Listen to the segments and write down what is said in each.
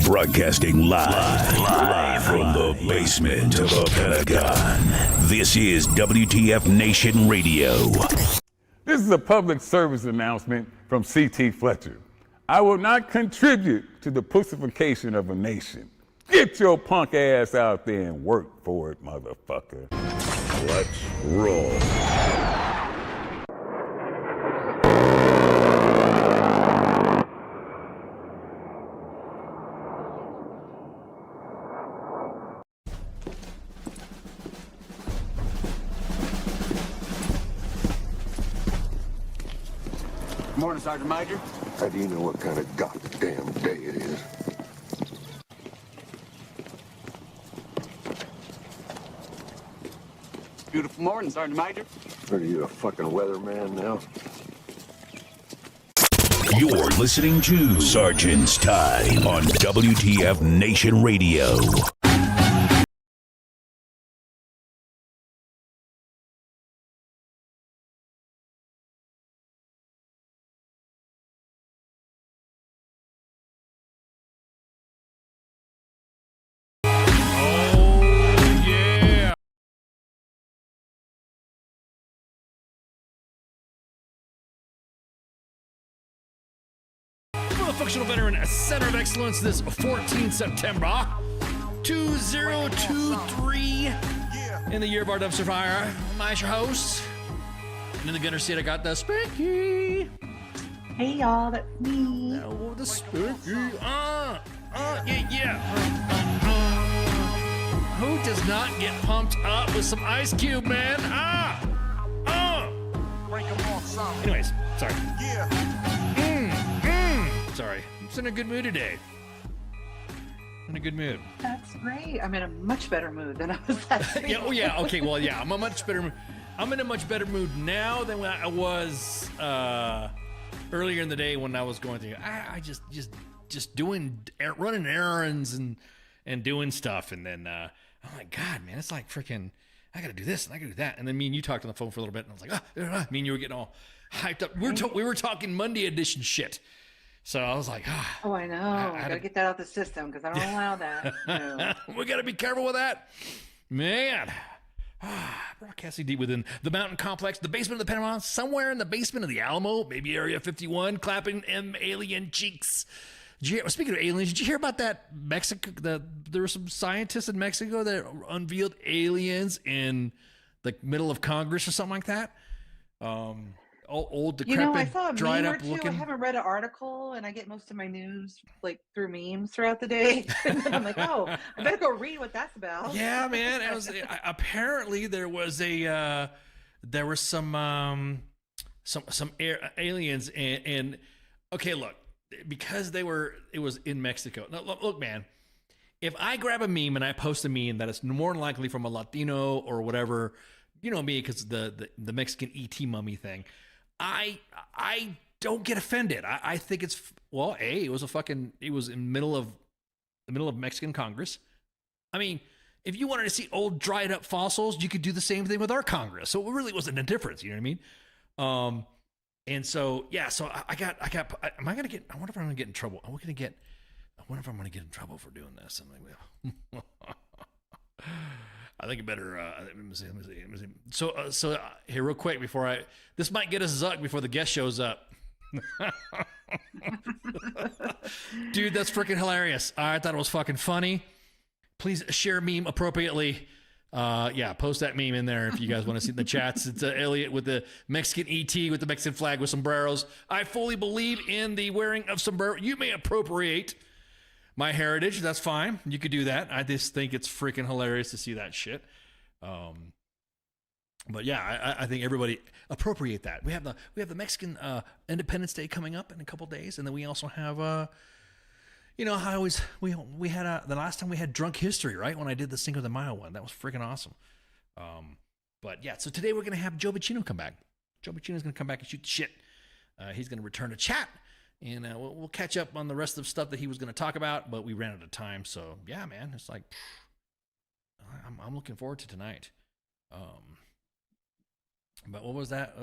Broadcasting live from the basement of the Pentagon. This is WTF Nation Radio. This is a public service announcement from C.T. Fletcher. I will not contribute to the pussification of a nation. Get your punk ass out there and work for it, motherfucker. Let's roll. Morning, Sergeant Major. How do you know what kind of goddamn day it is? Beautiful morning, Sergeant Major. Are you a fucking weatherman now? You're listening to Sergeant's Time on WTF Nation Radio. Functional Veteran Center of Excellence this 14th September 2023 in the year of our dumpster fire. I'm your host. And in the gunner seat, I got the Spicky. Hey y'all, that's me. Oh, the Spicky. Who does not get pumped up with some Ice Cube, man? Anyways, sorry. Sorry. I'm just in a good mood today. In a good mood. That's great. I'm in a much better mood than I was last week. Okay. Well, yeah. I'm in a much better mood now than when I was earlier in the day when I was going through. I just running errands and doing stuff, and then I'm like, God, man, it's like freaking. I got to do this and I got to do that, and then me and you talked on the phone for a little bit, and I was like, me and you were getting all hyped up. We were talking Monday edition shit. So I was like, oh, I know. I gotta get that out of the system because I don't allow that. No. We gotta be careful with that, man. Broadcasting deep within the mountain complex, the basement of the Pentagon, somewhere in the basement of the Alamo, maybe Area 51, clapping alien cheeks. Speaking of aliens, did you hear about that Mexico? There were some scientists in Mexico that unveiled aliens in the middle of Congress or something like that. Old, decrepit, I saw a dried meme up or two. looking. I haven't read an article, and I get most of my news like through memes throughout the day. And then I'm like, oh, I better go read what that's about. Yeah, man. It was apparently there were some aliens, and okay, look, because it was in Mexico. Now, look, man. If I grab a meme and I post a meme that is more than likely from a Latino or whatever, you know me, because the Mexican ET mummy thing. I don't get offended. I think it's it was in the middle of Mexican Congress. I mean, if you wanted to see old dried up fossils, you could do the same thing with our Congress. So it really wasn't a difference. You know what I mean? And so yeah. So I wonder if I'm gonna get in trouble. I wonder if I'm gonna get in trouble for doing this. I'm like, well. I think it better. Let me see. So here, real quick, this might get us zucked before the guest shows up. Dude, that's freaking hilarious. I thought it was fucking funny. Please share meme appropriately. Post that meme in there if you guys want to see the chats. It's Elliot with the Mexican ET with the Mexican flag with sombreros. I fully believe in the wearing of sombrero. You may appropriate my heritage, that's fine. You could do that. I just think it's freaking hilarious to see that shit. But yeah, I think everybody appropriate that. We have the Mexican Independence Day coming up in a couple days, and then we also have we had the last time we had Drunk History, right? When I did the Cinco de Mayo one, that was freaking awesome. But yeah, so today we're gonna have Joe Buccino come back. Joe Buccino is gonna come back and shoot the shit. He's gonna return to chat. And we'll catch up on the rest of stuff that he was going to talk about, but we ran out of time. So yeah, man, it's like I'm looking forward to tonight. But what was that?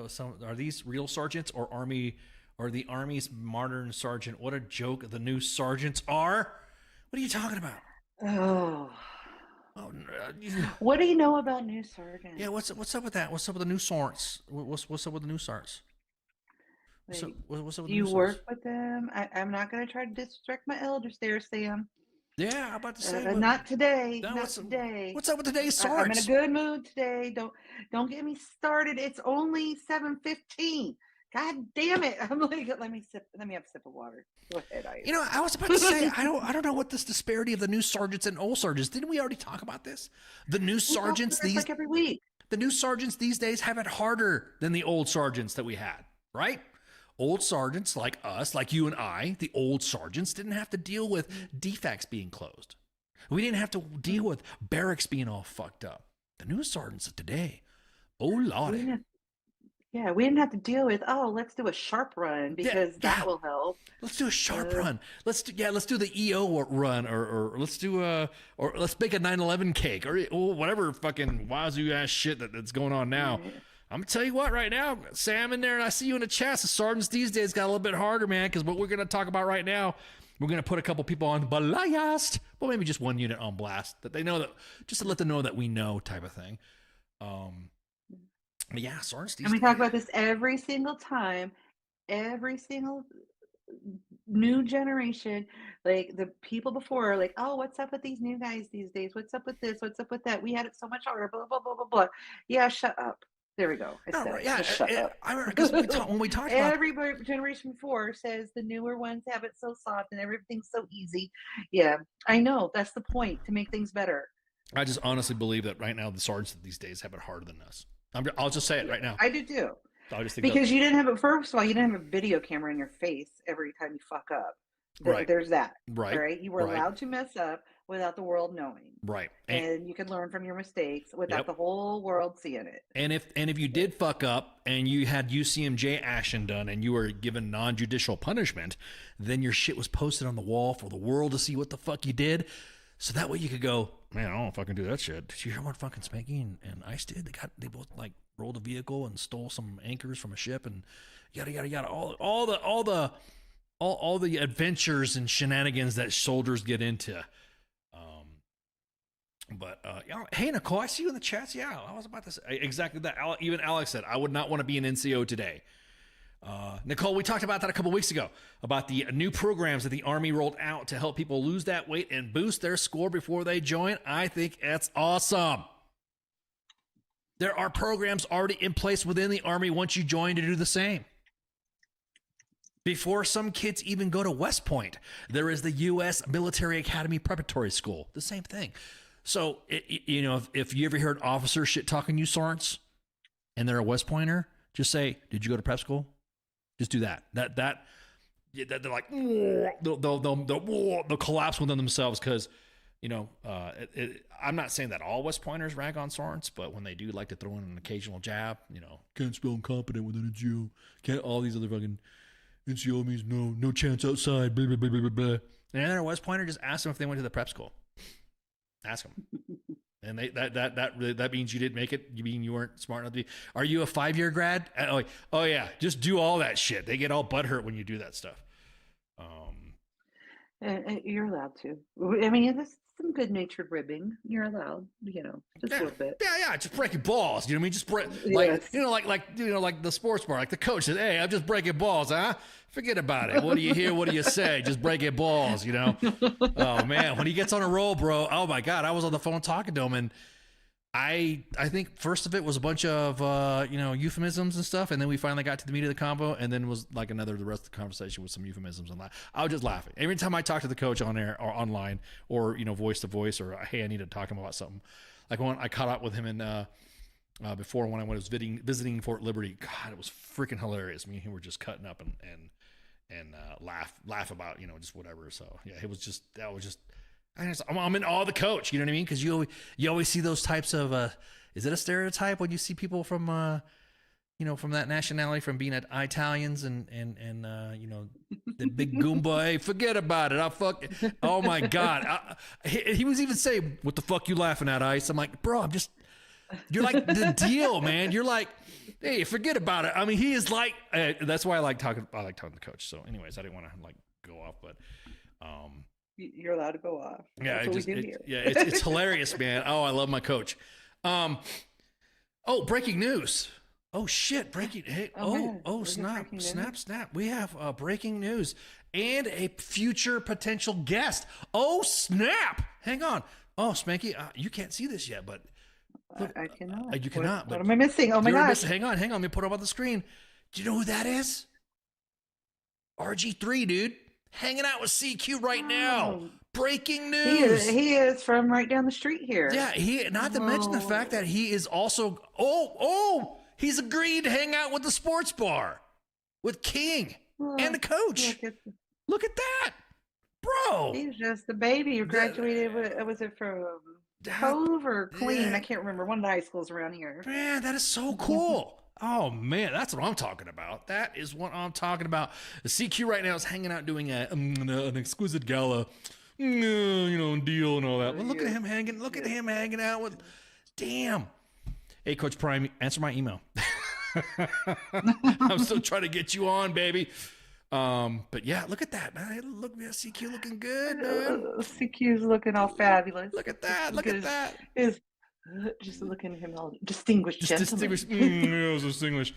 Are these real sergeants or Army, or the Army's modern sergeant? What a joke the new sergeants are. What are you talking about? Oh. Oh, What do you know about new sergeants? yeah. What's up with that? What's up with the new sarts? What's up with the new sarts? What's up? Like, What's up with do the you new sarts? work with them? I'm not going to try to disrespect my elders there, Sam. Yeah, I'm about to say. Not today. No, Not today. what's up with today's sarts? I'm in a good mood today. Don't get me started. It's only 7:15. God damn it! I'm like, let me have a sip of water. Go ahead, You know, I was about to say, I don't know what this disparity of the new sergeants and old sergeants. Didn't we already talk about this? The new sergeants like every week. the new sergeants these days have it harder than the old sergeants that we had, right? Old sergeants like us, like you and I, the old sergeants didn't have to deal with defects being closed. We didn't have to deal with barracks being all fucked up. The new sergeants of today, oh lordy. We didn't have to deal with, let's do a sharp run because that will help. Let's do a sharp run. Let's do the EO run, or let's do or let's make a 9/11 cake, or whatever fucking wazoo ass shit that's going on now. I'm gonna tell you what, right now, Sam in there, and I see you in the chat. The sergeants these days got a little bit harder, man, because what we're gonna talk about right now, we're gonna put a couple people on blast, well, maybe just one unit on blast, that they know that, just to let them know that we know, type of thing. But yeah, sergeants these And we days. talk about this every single time, every single new generation, like the people before are like, oh, what's up with these new guys these days? What's up with this? What's up with that? We had it so much harder, blah, blah, blah, blah, blah. Yeah, shut up. There we go. No, right, yeah, Just shut up. I remember because when we talked about Every generation before says the newer ones have it so soft and everything's so easy. Yeah, I know. That's the point, to make things better. I just honestly believe that right now the sergeants these days have it harder than us. I'll just say it right now. I do too. I just think Because you didn't have first of all, you didn't have a video camera in your face every time you fuck up. Right. There's that. Right. All right. You were allowed to mess up without the world knowing. Right. And you could learn from your mistakes without the whole world seeing it. And if you did fuck up and you had UCMJ action done and you were given non-judicial punishment, then your shit was posted on the wall for the world to see what the fuck you did. So that way you could go, man, I don't fucking do that shit. Did you hear what fucking Spanky and Ice did? They both like rolled a vehicle and stole some anchors from a ship and yada yada yada. All the adventures and shenanigans that soldiers get into. Hey Nicole, I see you in the chats. Yeah, I was about to say exactly that. Even Alex said I would not want to be an NCO today. Nicole, we talked about that a couple weeks ago, about the new programs that the Army rolled out to help people lose that weight and boost their score before they join. I think that's awesome. There are programs already in place within the Army once you join to do the same. Before some kids even go to West Point, there is the U.S. Military Academy Preparatory School. The same thing. So, if you ever heard officers shit talking you, sergeants, and they're a West Pointer, just say, "Did you go to prep school?" Just do that. They're like, they'll collapse within themselves because, I'm not saying that all West Pointers rag on sergeants, but when they do like to throw in an occasional jab, can't spell incompetent with an NCO, can't all these other fucking NCO means no chance outside, blah, blah, blah, blah, blah, blah. And then a West Pointer, just ask them if they went to the prep school. Ask them. And that means you didn't make it. You mean you weren't smart enough to be. Are you a 5-year grad? Oh yeah, just do all that shit. They get all butthurt when you do that stuff. You're allowed to. I mean, there's some good-natured ribbing. You're allowed, just a little bit. Yeah, just breaking balls. You know what I mean? Just break, like the sports bar, like the coach said, "Hey, I'm just breaking balls, huh? Forget about it. What do you hear? What do you say? Just breaking balls, Oh man, when he gets on a roll, bro. Oh my God, I was on the phone talking to him, and I think first of it was a bunch of euphemisms and stuff, and then we finally got to the meat of the combo, and then was like the rest of the conversation with some euphemisms and I was just laughing every time I talk to the coach on air or online or voice to voice or hey, I need to talk to him about something. Like when I caught up with him in before when I was visiting Fort Liberty. God, it was freaking hilarious. Me and him were just cutting up and laugh about just whatever. So yeah, I'm in awe of the coach, you know what I mean? Because you always see those types of is it a stereotype when you see people from from that nationality, from being Italians and the big Goomba? Hey, forget about it. Oh my God. He was even saying, "What the fuck you laughing at, Ice?" I'm like, bro, you're like the deal, man. You're like, hey, forget about it. I mean, he is like, that's why I like talking to the coach. So anyways, I didn't want to like go off, but You're allowed to go off. Yeah, That's what we do here. it's hilarious, man. Oh, I love my coach. Oh, breaking news. Oh shit, breaking. Hey, man. What is snap, breaking news? snap. We have breaking news and a future potential guest. Oh snap! Hang on. Oh, Spanky, you can't see this yet, but look, I cannot. you cannot. What am I missing? Oh my you're gosh. missing- Hang on. Let me put it up on the screen. Do you know who that is? RG3, dude. Hanging out with CQ right now. Oh. Breaking news. He is from right down the street here. Yeah, not to mention the fact that he is also he's agreed to hang out with the sports bar with King and the coach. Look at that. Bro. He's just a baby who graduated was it from Cove or Queen? I can't remember. One of the high schools around here. Man, that is so cool. Oh man, that's what I'm talking about. That is what I'm talking about. The CQ right now is hanging out doing an exquisite gala, deal and all that. But look at him hanging. Look at him hanging out with. Damn. Hey, Coach Prime, answer my email. I'm still trying to get you on, baby. But yeah, look at that. Look, CQ looking good, man. CQ's looking all fabulous. Look at that. Look at that. Just looking at him all distinguished gentleman. Distinguished.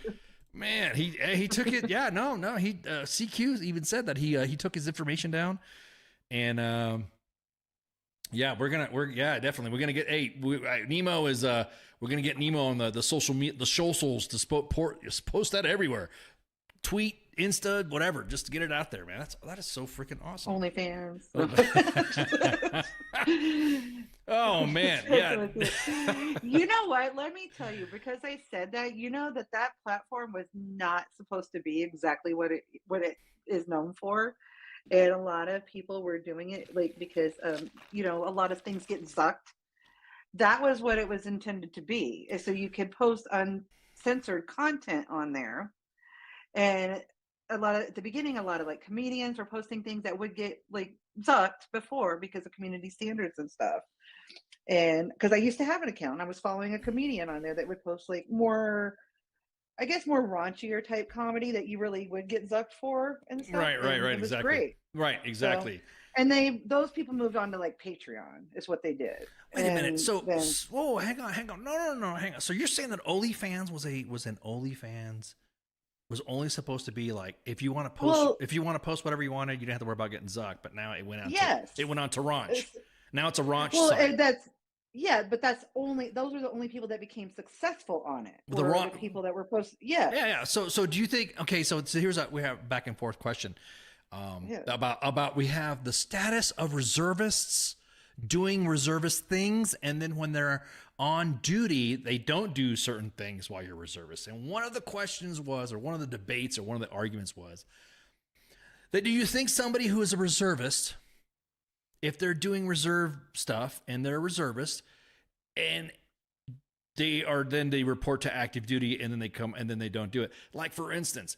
Man, he took it. Yeah, no. He CQ even said that he took his information down, and definitely we're gonna get. Nemo is we're gonna get Nemo on the social media, the socials to post that everywhere, tweet, Insta, whatever, just to get it out there, man. That is so freaking awesome. OnlyFans. Oh man, yeah. You know what? Let me tell you, because I said that, that platform was not supposed to be exactly what it is known for, and a lot of people were doing it because a lot of things get sucked. That was what it was intended to be, so you could post uncensored content on there, and at the beginning, a lot of comedians were posting things that would get sucked before because of community standards and stuff. And because I used to have an account, I was following a comedian on there that would post more raunchier type comedy that you really would get zucked for and stuff. Right, It was exactly. great. Right, exactly. So, and those people moved on to Patreon is what they did. Wait a minute. So, whoa, hang on. No, hang on. So you're saying that OnlyFans was only supposed to be if you want to post whatever you wanted, you didn't have to worry about getting zucked. But now it went on. Yes. It went on to Raunch. Now it's a Raunch well, site. But those were the only people that became successful on it. The people that were posted. Yeah. Yeah. So do you think? Okay. So here's we have a back and forth question about we have the status of reservists doing reservist things, and then when they're on duty, they don't do certain things while you're reservist. And one of the questions was, or one of the debates, or one of the arguments was that do you think somebody who is a reservist, if they're doing reserve stuff and they're a reservist and they report to active duty and then they come and then they don't do it. For instance,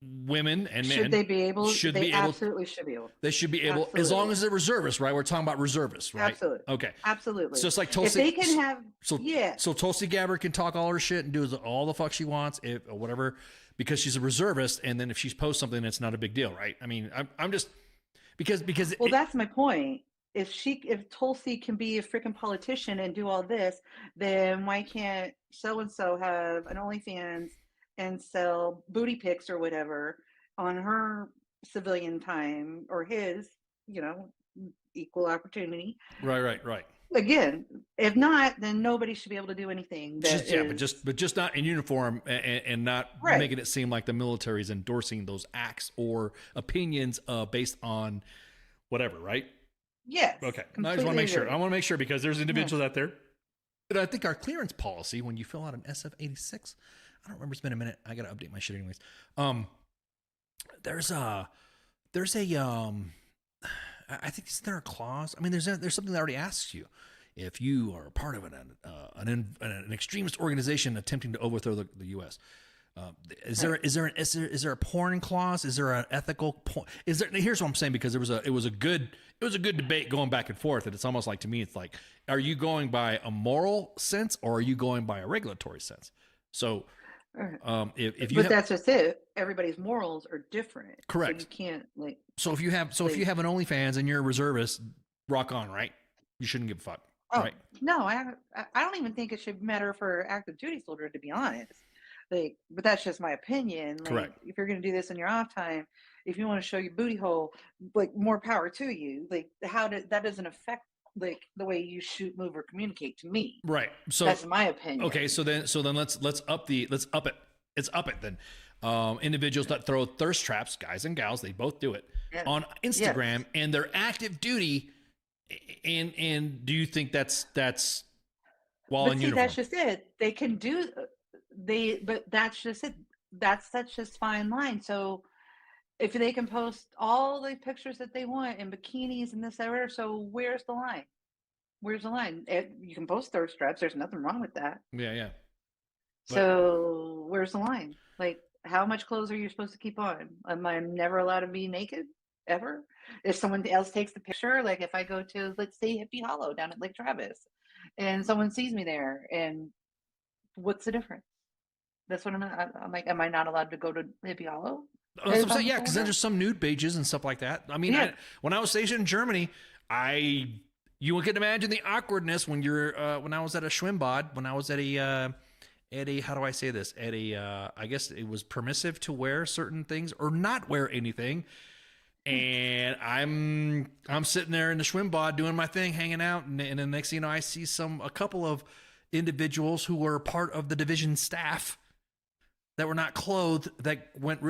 women and men should they be able? They absolutely should be able. They should be able, Absolutely. as long as they're reservists, right? We're talking about reservists, right? Absolutely. Okay. Absolutely. So it's like Tulsi. If they can have, So Tulsi Gabbard can talk all her shit and do all the fuck she wants, or whatever, because she's a reservist. And then if she posts something, it's not a big deal, right? I mean, I'm just because. Well, that's my point. If Tulsi can be a freaking politician and do all this, then why can't so and so have an OnlyFans and sell booty pics or whatever on her civilian time or his, equal opportunity? Right. Again, if not, then nobody should be able to do anything. But just not in uniform and not making it seem like the military is endorsing those acts or opinions based on whatever, right? Yes. Okay. I just want to make sure. I want to make sure because there's individuals out there. And I think our clearance policy, when you fill out an SF-86, I don't remember. It's been a minute. I got to update my shit anyways. There's a I think is there a clause? I mean, there's something that already asks you if you are a part of an extremist organization attempting to overthrow the U.S. Is there a porn clause? Is there an ethical point? Here's what I'm saying, because it was a good debate going back and forth, and it's almost like, to me, it's like, are you going by a moral sense or are you going by a regulatory sense? So If you But have, that's just it. Everybody's morals are different. correct. So you can't like. So if you have an OnlyFans and you're a reservist, rock on, right? You shouldn't give a fuck, Oh right? no, I don't even think it should matter for active duty soldier, to be honest. Like, but that's just my opinion. Like, Correct. if you're gonna do this in your off time, if you want to show your booty hole, like, more power to you. Like, that doesn't affect like the way you shoot, move, or communicate to me. Right. So That's my opinion. okay. So then let's up it. Let's up it then. Individuals that throw thirst traps, guys and gals, they both do it Yes. on Instagram, and they're active duty. And do you think that's while But in see, uniform? that's just it. They can do but that's just it. That's such a fine line. So if they can post all the pictures that they want in bikinis and this, that, whatever, so where's the line? Where's the line? You can post thirst traps. There's nothing wrong with that. Yeah. So where's the line? Like, how much clothes are you supposed to keep on? Am I never allowed to be naked ever? If someone else takes the picture, like if I go to, let's say, Hippie Hollow down at Lake Travis, and someone sees me there, and what's the difference? That's what I'm like. Am I not allowed to go to Hippie Hollow? That's what I'm saying. Yeah, because then there's some nude pages and stuff like that. I mean, Yeah. when I was stationed in Germany, you can imagine the awkwardness when you're when I was at a Schwimmbad, when I was at a how do I say this? At a I guess it was permissive to wear certain things or not wear anything. And I'm sitting there in the Schwimmbad doing my thing, hanging out, and the next thing you know, I see a couple of individuals who were part of the division staff that were not clothed, that got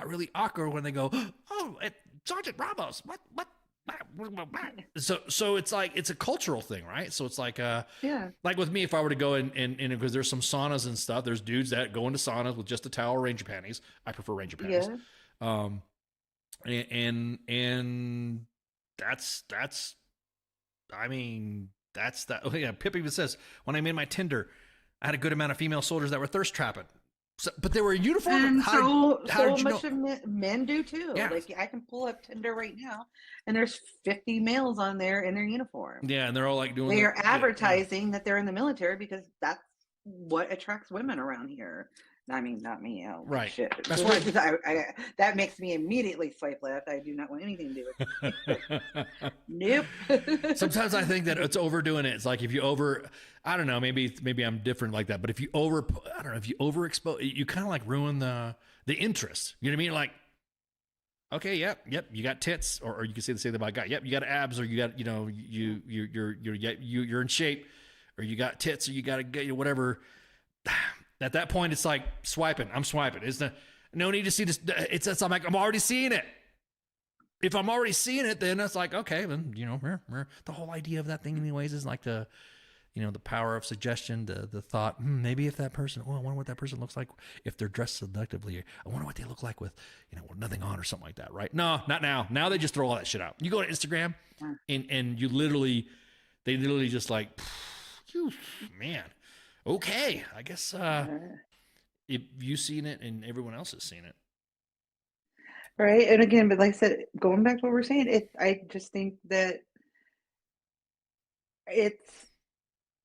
really awkward when they go, "Oh, Sergeant Ramos, what?" So it's like, it's a cultural thing, right? So it's like, Yeah. like with me, if I were to go and because there's some saunas and stuff, there's dudes that go into saunas with just a towel or Ranger panties. I prefer Ranger panties. Yeah. And that's I mean, that's that. Oh, yeah, Pip even says, when I made my Tinder, I had a good amount of female soldiers that were thirst trapping. So, but they were in uniform. And How so did you much know? of men do too. Yeah. Like, I can pull up Tinder right now, and there's 50 males on there in their uniform. Yeah, and they're all like doing. They are advertising that they're in the military because that's what attracts women around here. I mean, not me. Oh, Right. Shit. That's why That makes me immediately swipe left. I do not want anything to do with it. Nope. Sometimes I think that it's overdoing it. It's like if you I don't know, maybe I'm different like that. But if you overexpose, you kind of like ruin the interest. You know what I mean? Like, okay, yep, you got tits, or you can say the same about guy. Yep, you got abs, or you got, you're in shape, or you got tits, or you got whatever. At that point, it's like swiping. I'm swiping. It's no need to see this. I'm like, I'm already seeing it. If I'm already seeing it, then it's like, okay, then, the whole idea of that thing anyways is like the power of suggestion, the thought, maybe if that person, I wonder what that person looks like if they're dressed seductively. I wonder what they look like with, with nothing on or something like that, right? No, not now. Now they just throw all that shit out. You go to Instagram and they literally just like, man, okay, I guess if you've seen it and everyone else has seen it. Right. And again, but like I said, going back to what we're saying, I just think that it's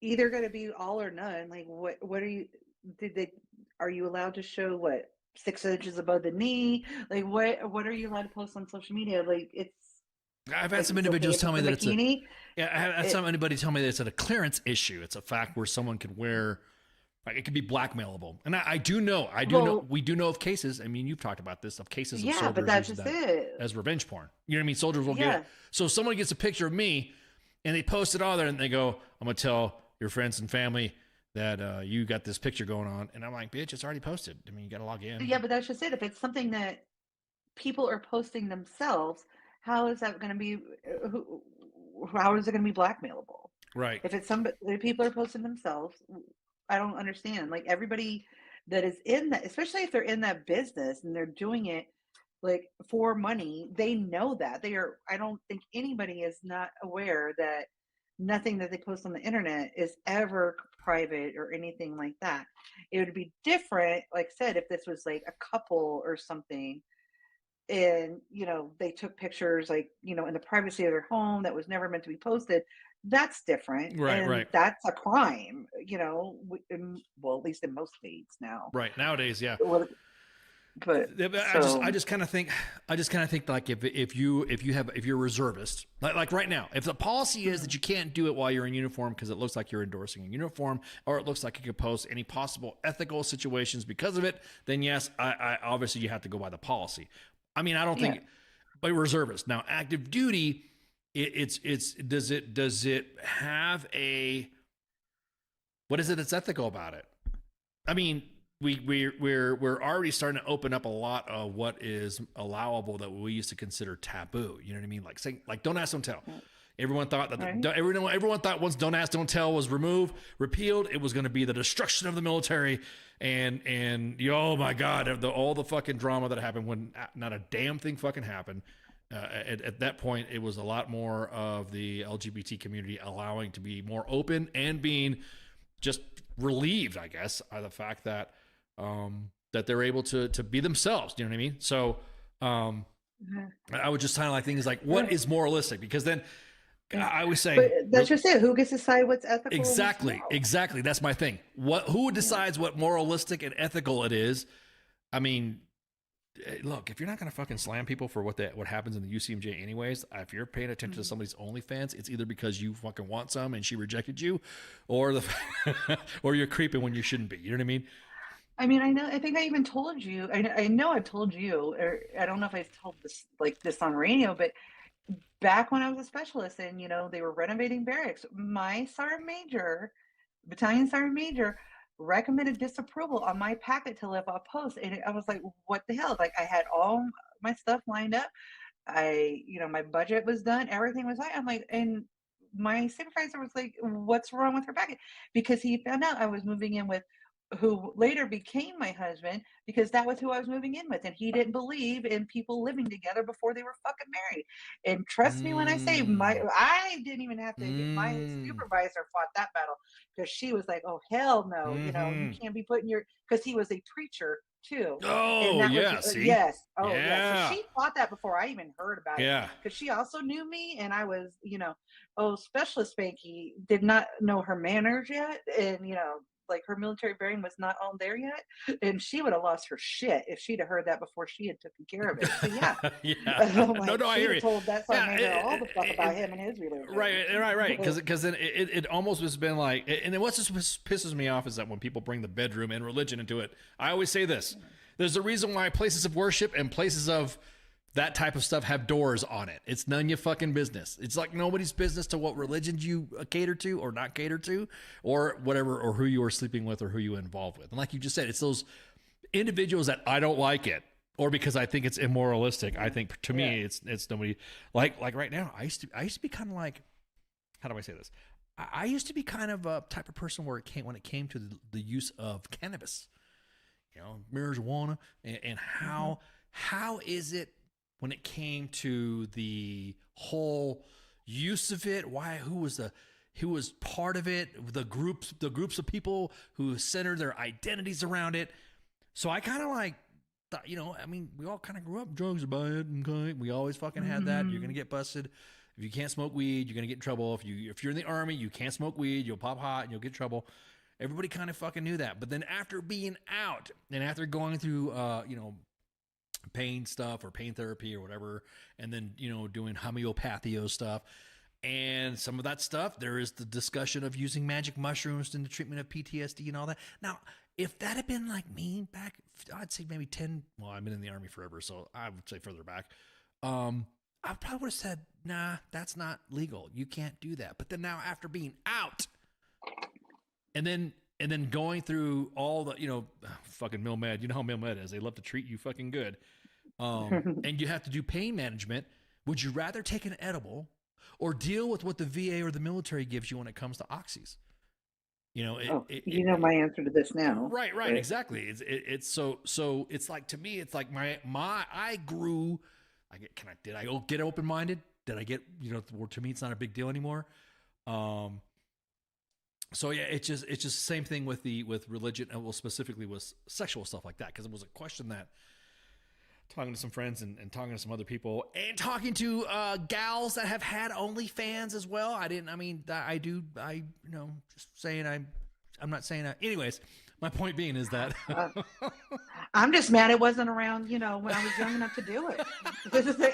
either going to be all or none. Like, what are you allowed to show what 6 inches above the knee? Like, what are you allowed to post on social media? Like, I've had some individuals tell me that bikini. I had anybody tell me that it's a clearance issue. It's a fact where someone can wear, like, it could be blackmailable. And I do know, we do know of cases. I mean, you've talked about this, of cases of soldiers but that's just it. as revenge porn. You know what I mean? Soldiers will get it. So if someone gets a picture of me and they post it on there and they go, I'm going to tell your friends and family that you got this picture going on. And I'm like, bitch, it's already posted. I mean, you got to log in. Yeah, but that's just it. If it's something that people are posting themselves, how is that going to be? How is it going to be blackmailable? Right. If it's if people are posting themselves, I don't understand. Like, everybody that is in that, especially if they're in that business and they're doing it like for money, they know that I don't think anybody is not aware that nothing that they post on the internet is ever private or anything like that. It would be different, like I said, if this was like a couple or something, and they took pictures like in the privacy of their home that was never meant to be posted. That's different, Right, and right, that's a crime. Well, at least in most states now. right. Nowadays, yeah. Well, but Yeah, but so I just kind of think like if you're a reservist, like right now, if the policy is that you can't do it while you're in uniform because it looks like you're endorsing a uniform, or it looks like you could pose any possible ethical situations because of it, then yes, I obviously you have to go by the policy. I mean, I don't think, but reservist now, active duty, it's does it have a, what is it that's ethical about it? I mean, we're already starting to open up a lot of what is allowable that we used to consider taboo. You know what I mean? Like saying, like, don't ask, don't tell. Everyone thought that Right. everyone thought once "Don't Ask, Don't Tell" was repealed, it was going to be the destruction of the military, and oh my God, all the fucking drama that happened when not a damn thing fucking happened. At that point, it was a lot more of the LGBT community allowing to be more open and being just relieved, I guess, by the fact that that they're able to be themselves. You know what I mean? So I would just kind of like things like, what is moralistic? Because then I was saying, but that's just it. Who gets to decide what's ethical? and what's exactly, not? exactly. That's my thing. Who decides what moralistic and ethical it is? I mean, look, if you're not going to fucking slam people for what happens in the UCMJ anyways, if you're paying attention to somebody's OnlyFans, it's either because you fucking want some and she rejected you, or or you're creeping when you shouldn't be. You know what I mean? I mean, I think I even told you. I know I've told you, or I don't know if I've told this on radio, but back when I was a specialist and they were renovating barracks, my sergeant major, battalion sergeant major, recommended disapproval on my packet to live off post, and I was like, what the hell? Like, I had all my stuff lined up. My budget was done, everything was like, I'm like, and my supervisor was like, what's wrong with her packet? Because he found out I was moving in with who later became my husband, because that was who I was moving in with, and he didn't believe in people living together before they were fucking married. And trust me when I say, I didn't even have to get my supervisor fought that battle, because she was like, oh hell no, you can't be putting because he was a preacher too. Oh, and yeah, see? Yes. Oh Yeah. yeah. So she fought that before I even heard about Yeah. it, because she also knew me, and I was, Specialist Spanky did not know her manners yet, and like her military bearing was not on there yet, and she would have lost her shit if she'd have heard that before she had taken care of it. So yeah, yeah. like, No, I hear you. told that sergeant major all the stuff about it- him and his religion. Right. Because then it almost has been like, and then what just pisses me off is that when people bring the bedroom and religion into it, I always say this: there's a reason why places of worship and places of that type of stuff have doors on it. It's none of your fucking business. It's like nobody's business to what religions you cater to or not cater to, or whatever, or who you are sleeping with or who you involved with. And like you just said, it's those individuals that I don't like it, or because I think it's immoralistic. I think to me, it's nobody like right now. I used to be kind of like, how do I say this? I used to be kind of a type of person when it came to the use of cannabis, marijuana, and how is it when it came to the whole use of it? who was part of it, the groups of people who centered their identities around it. So I kind of like thought, I mean, we all kind of grew up, drugs are bad, okay? We always fucking had that. You're gonna get busted if you can't smoke weed. You're gonna get in trouble if you're in the army. You can't smoke weed. You'll pop hot and you'll get in trouble. Everybody kind of fucking knew that. But then after being out and after going through pain stuff or pain therapy or whatever, and then doing homeopathio stuff and some of that stuff, there is the discussion of using magic mushrooms in the treatment of PTSD and all that. Now, if that had been like me back, I'd say maybe 10, well, I've been in the army forever, so I would say further back, I probably would have said, nah, that's not legal, you can't do that. But then now, after being out and then going through all the fucking MilMed, you know how MilMed is, they love to treat you fucking good. And you have to do pain management. Would you rather take an edible or deal with what the VA or the military gives you when it comes to oxys? My answer to this now. Right, exactly. It's so it's like, to me, it's like I grew. Did I get open minded? Did I get to me it's not a big deal anymore. So yeah, it's just the same thing with religion, and specifically with sexual stuff like that, because it was a question that talking to some friends and talking to some other people and talking to gals that have had OnlyFans as well. I do, just saying I'm not saying that. Anyways, my point being is that I'm just mad it wasn't around, when I was young enough to do it.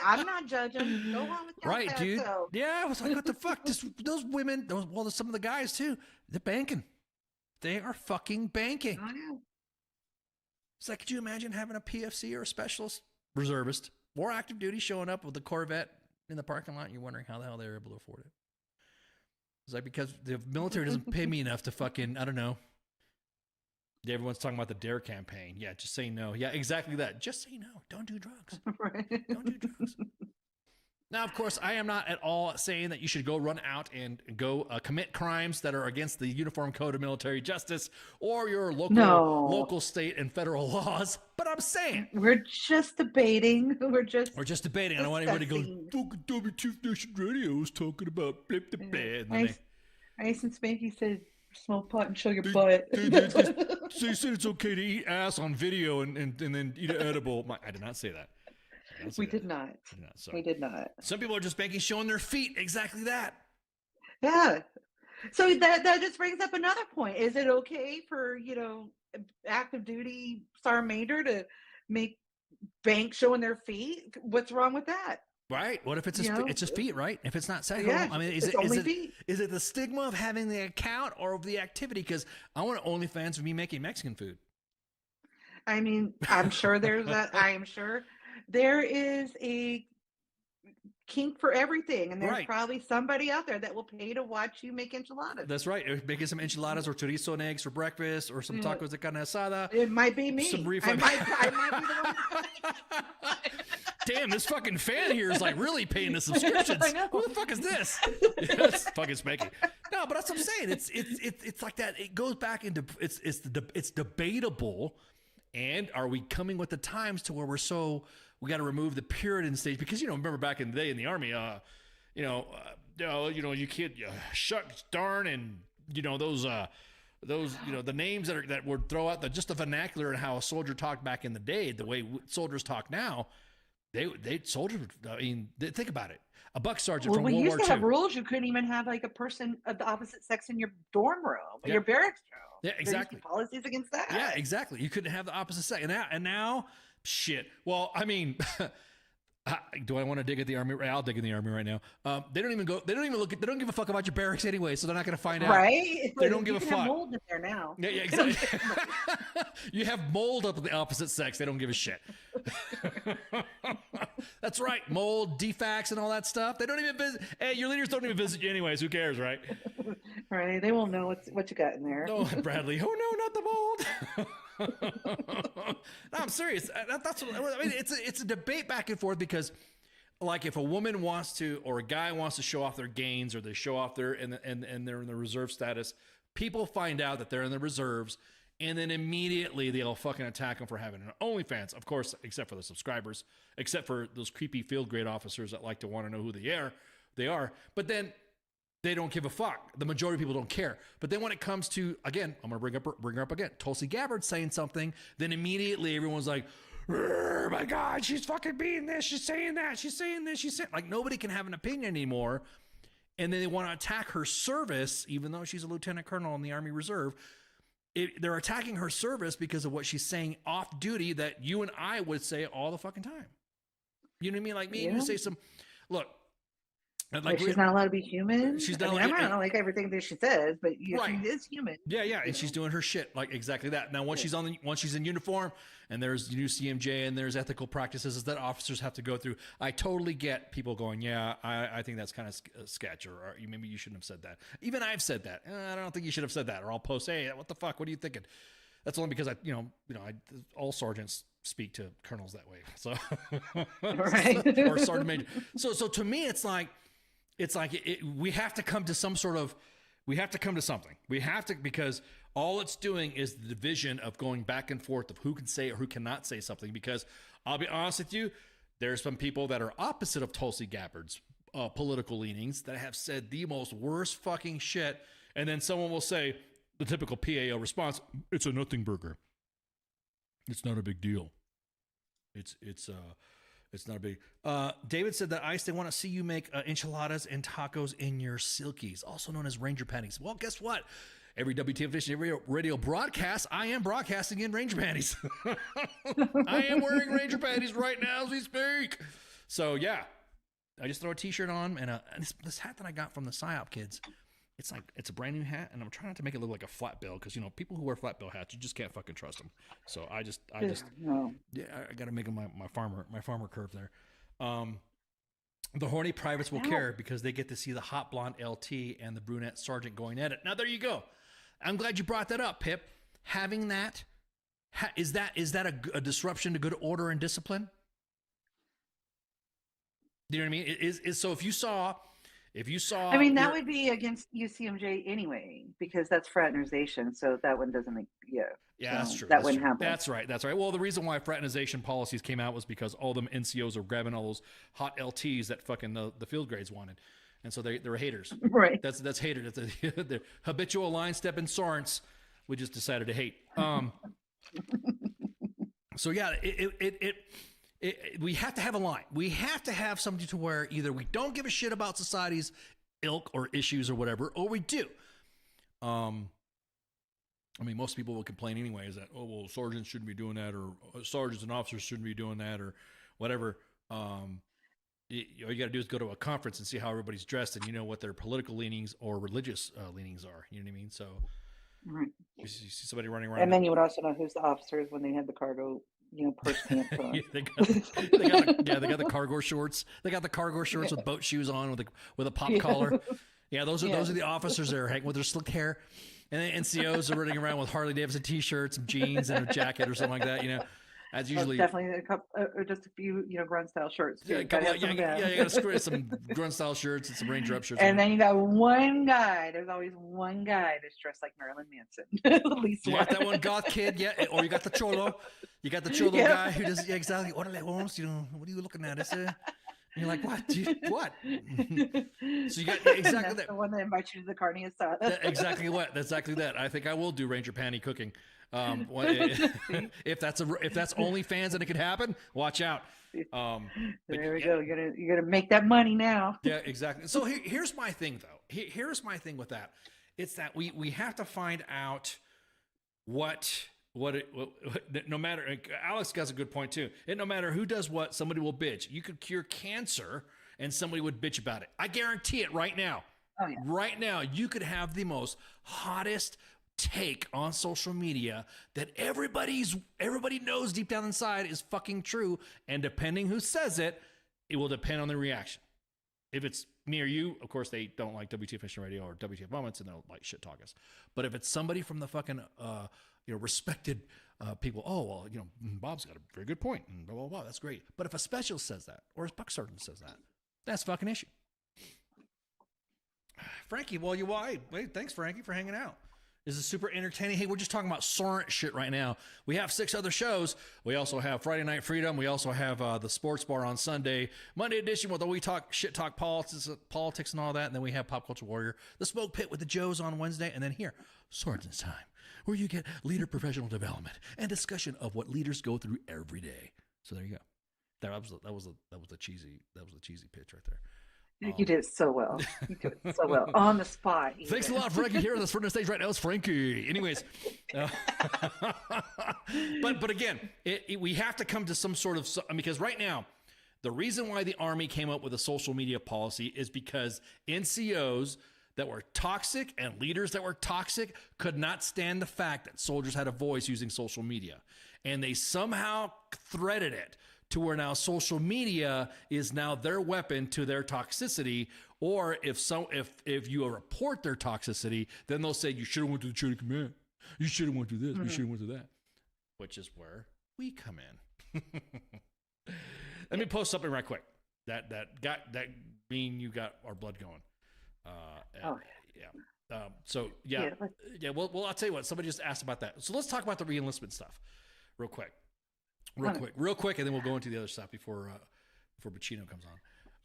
I'm not judging. Go on with that. right, dude. So. Yeah, I was like, what the fuck? Those women, some of the guys too, they're banking. They are fucking banking. I know. It's like, could you imagine having a PFC or a specialist reservist or active duty showing up with a Corvette in the parking lot and you're wondering how the hell they were able to afford it? It's like, because the military doesn't pay me enough to fucking, I don't know. Yeah, everyone's talking about the DARE campaign. Yeah, just say no. Yeah, exactly that. Just say no. Don't do drugs. Right. Don't do drugs. Now, of course, I am not at all saying that you should go run out and go commit crimes that are against the Uniform Code of Military Justice or your local, state, and federal laws. But I'm saying we're just debating. We're just debating. I don't want anybody to go. Fucking WTF Nation Radio was talking about blip the bed. Ice and Spanky said, "Smoke pot and show your butt." So you said it's okay to eat ass on video and then eat an edible. I did not say that. We did not. We did not. Some people are just banking showing their feet. Exactly that. Yeah. So that just brings up another point. Is it okay for, active duty Sergeant Major to make bank showing their feet? What's wrong with that? Right. What if it's just feet, right? If it's not sexual, yeah, I mean, is it the stigma of having the account or of the activity? Because I want OnlyFans of me making Mexican food. I mean, I'm sure there's I am sure there is a kink for everything, and there's probably somebody out there that will pay to watch you make enchiladas. That's right. Making some enchiladas or chorizo and eggs for breakfast, or some tacos de carne asada. It might be me. Some I might be the one. Damn, this fucking fan here is like really paying the subscriptions. Who the fuck is this? It's fucking Spanky. No, but that's what I'm saying. It's like that. It goes back into it's debatable. And are we coming with the times to where we got to remove the Puritan stage? Because, remember back in the day in the Army, you can't, shucks, darn, and, those, the names that would throw out just the vernacular and how a soldier talked back in the day, the way soldiers talk now, think about it. A buck sergeant from World War II. We used to have rules. You couldn't even have like a person of the opposite sex in your dorm room, your barracks room. Yeah, exactly. Policies against that. Yeah, exactly. You couldn't have the opposite sex. And now, shit. Well, I mean, do I want to dig at the Army? I'll dig in the Army right now. They don't even give a fuck about your barracks anyway, so they're not going to find out. Right? They don't give a fuck. Have mold in there now. Yeah, exactly. You have mold up with the opposite sex. They don't give a shit. That's right. Mold, defects, and all that stuff. They don't even visit. Hey, your leaders don't even visit you anyways. Who cares, right? Right. They won't know what you got in there. No, Bradley. Oh no, not the mold. No, I'm serious. That's what I mean. It's a debate back and forth because, like, if a woman wants to or a guy wants to show off their gains or they show off their and they're in the reserve status, people find out that they're in the reserves. And then immediately they'll fucking attack them for having an OnlyFans, of course, except for the subscribers, except for those creepy field grade officers that like to want to know who they are. But then they don't give a fuck. The majority of people don't care. But then when it comes to, again, I'm going to bring her up again, Tulsi Gabbard saying something, then immediately everyone's like, oh my God, she's fucking being this, she's saying that, she's saying this, she's saying, like, nobody can have an opinion anymore. And then they want to attack her service, even though she's a lieutenant colonel in the Army Reserve. They're attacking her service because of what she's saying off duty that you and I would say all the fucking time. You know what I mean? Like me and you say look. Like she's not allowed to be human. She's not. I don't like everything that she says, but she is human. Yeah, and she's doing her shit like exactly that. Now, once she's in uniform, and there's new CMJ and there's ethical practices that officers have to go through. I totally get people going, yeah, I think that's kind of sketch, or maybe you shouldn't have said that. Even I've said that. I don't think you should have said that, or I'll post, hey, what the fuck? What are you thinking? That's only because all sergeants speak to colonels that way. So, right, or sergeant major. So to me, it's like we have to come to some sort of, we have to come to something. We have to, because all it's doing is the division of going back and forth of who can say or who cannot say something. Because I'll be honest with you, there's some people that are opposite of Tulsi Gabbard's political leanings that have said the most worst fucking shit. And then someone will say the typical PAO response, it's a nothing burger. It's not a big deal. It's not a big. David said that ICE, they want to see you make enchiladas and tacos in your silkies, also known as Ranger panties. Well, guess what? Every WTF Nation radio broadcast, I am broadcasting in Ranger panties. I am wearing Ranger panties right now as we speak. So yeah, I just throw a t-shirt on and this hat that I got from the PSYOP kids. It's a brand new hat, and I'm trying not to make it look like a flat bill because people who wear flat bill hats, you just can't fucking trust them. So I got to make them my farmer curve there. The horny privates will care because they get to see the hot blonde LT and the brunette sergeant going at it. Now there you go. I'm glad you brought that up, Pip. Having that, is that a disruption to good order and discipline? Do you know what I mean? Is so if you saw. I mean, that would be against UCMJ anyway, because that's fraternization. So that one doesn't make, Yeah, so that's true. That wouldn't happen. That's right. Well, the reason why fraternization policies came out was because all them NCOs are grabbing all those hot LTs that fucking the field grades wanted. And so they're haters. Right. That's hater. They're habitual line stepping Sorens. We just decided to hate. So yeah, we have to have a line. We have to have something to where either we don't give a shit about society's ilk or issues or whatever, or we do. I mean, most people will complain anyway, is that, oh, well, sergeants shouldn't be doing that, or sergeants and officers shouldn't be doing that, or whatever. All you got to do is go to a conference and see how everybody's dressed, and you know what their political leanings or religious leanings are. You know what I mean? So right. You see somebody running around. And then you would also know who's the officers when they had the cargo, purse pants on. Yeah, they got the cargo shorts. They got the cargo shorts with boat shoes on with a pop collar. Yeah, those are the officers that are hanging with their slick hair. And then NCOs are running around with Harley Davidson t-shirts, some jeans, and a jacket or something like that. That's usually definitely a couple, or just a few, grunt style shirts. Yeah, you got to screw some grunt style shirts and some Ranger up shirts. And then you got one guy. There's always one guy that's dressed like Marilyn Manson. At least you one. got that one goth kid, yeah, or you got the cholo. You got the cholo guy who does exactly. What are you looking at? And you're like, what? What? So you got exactly that. The one that invites you to the carne asada. Exactly that. I think I will do Ranger panty cooking. If that's OnlyFans and it could happen, watch out. There we go. You gotta make that money now. Yeah, exactly. So here's my thing, though. Here's my thing with that. It's that we have to find out no matter. Alex got a good point too. No matter who does what, somebody will bitch. You could cure cancer and somebody would bitch about it. I guarantee it right now. Oh, yeah. Right now, you could have the most hottest take on social media that everybody knows deep down inside is fucking true, and depending who says it, it will depend on the reaction. If it's near you, of course they don't like WTF Nation Radio or WTF Moments, and they'll like shit talk us. But if it's somebody from the fucking respected people, oh well, Bob's got a very good point, and blah blah blah, that's great. But if a specialist says that, or a buck sergeant says that, that's a fucking issue. Frankie, wait, thanks Frankie for hanging out. This is super entertaining. Hey, we're just talking about Sorent shit right now. We have 6 other shows. We also have Friday Night Freedom. We also have the Sports Bar on Sunday. Monday edition with We Talk Shit Talk politics and all that. And then we have Pop Culture Warrior. The Smoke Pit with the Joes on Wednesday. And then here, Sergeant's Time, where you get leader professional development and discussion of what leaders go through every day. So there you go. That was a cheesy pitch right there. You did it so well. You did it so well. On the spot. Even. Thanks a lot, Frankie. Here on the front of the stage right now is Frankie. Anyways. But again, we have to come to some sort of, because right now, the reason why the Army came up with a social media policy is because NCOs that were toxic and leaders that were toxic could not stand the fact that soldiers had a voice using social media. And they somehow threaded it to where now social media is now their weapon to their toxicity. Or if you report their toxicity, then they'll say, you should have went to the chain of command. You should have went to this. You should have went to that. Which is where we come in. Let me post something right quick. That mean you got our blood going. Yeah. Well, I'll tell you what. Somebody just asked about that. So let's talk about the re-enlistment stuff, real quick, and then we'll go into the other stuff before Buccino comes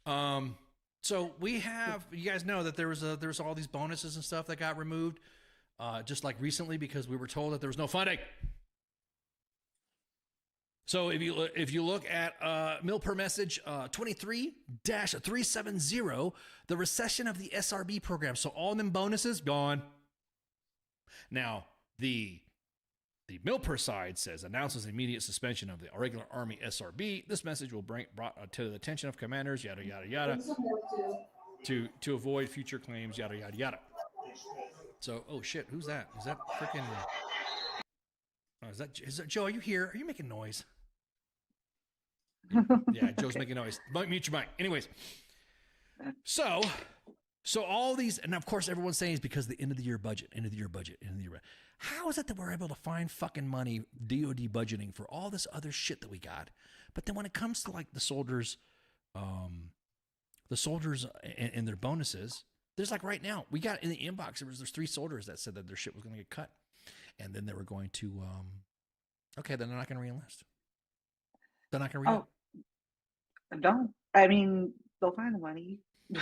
on. So we have, you guys know that there's all these bonuses and stuff that got removed, just like recently because we were told that there was no funding. So if you look at mill per message 23-370, the recession of the SRB program. So all them bonuses gone. Now the mill per side says announces immediate suspension of the regular Army SRB. This message will bring brought to the attention of commanders, yada yada yada, to avoid future claims, yada yada yada. So oh shit, who's that? Is that freaking? Oh, is that Joe? Are you here? Are you making noise? Yeah, Joe's making noise. Mute your mic. Anyways, so all these, and of course everyone's saying it's because of the end of the year budget. How is it that we're able to find fucking money, DOD budgeting for all this other shit that we got, but then when it comes to like the soldiers and their bonuses, there's like right now we got in the inbox there's 3 soldiers that said that their shit was going to get cut, and then they were going to okay, then they're not going to reenlist. They're not going to Don't. I mean, they'll find the money. No,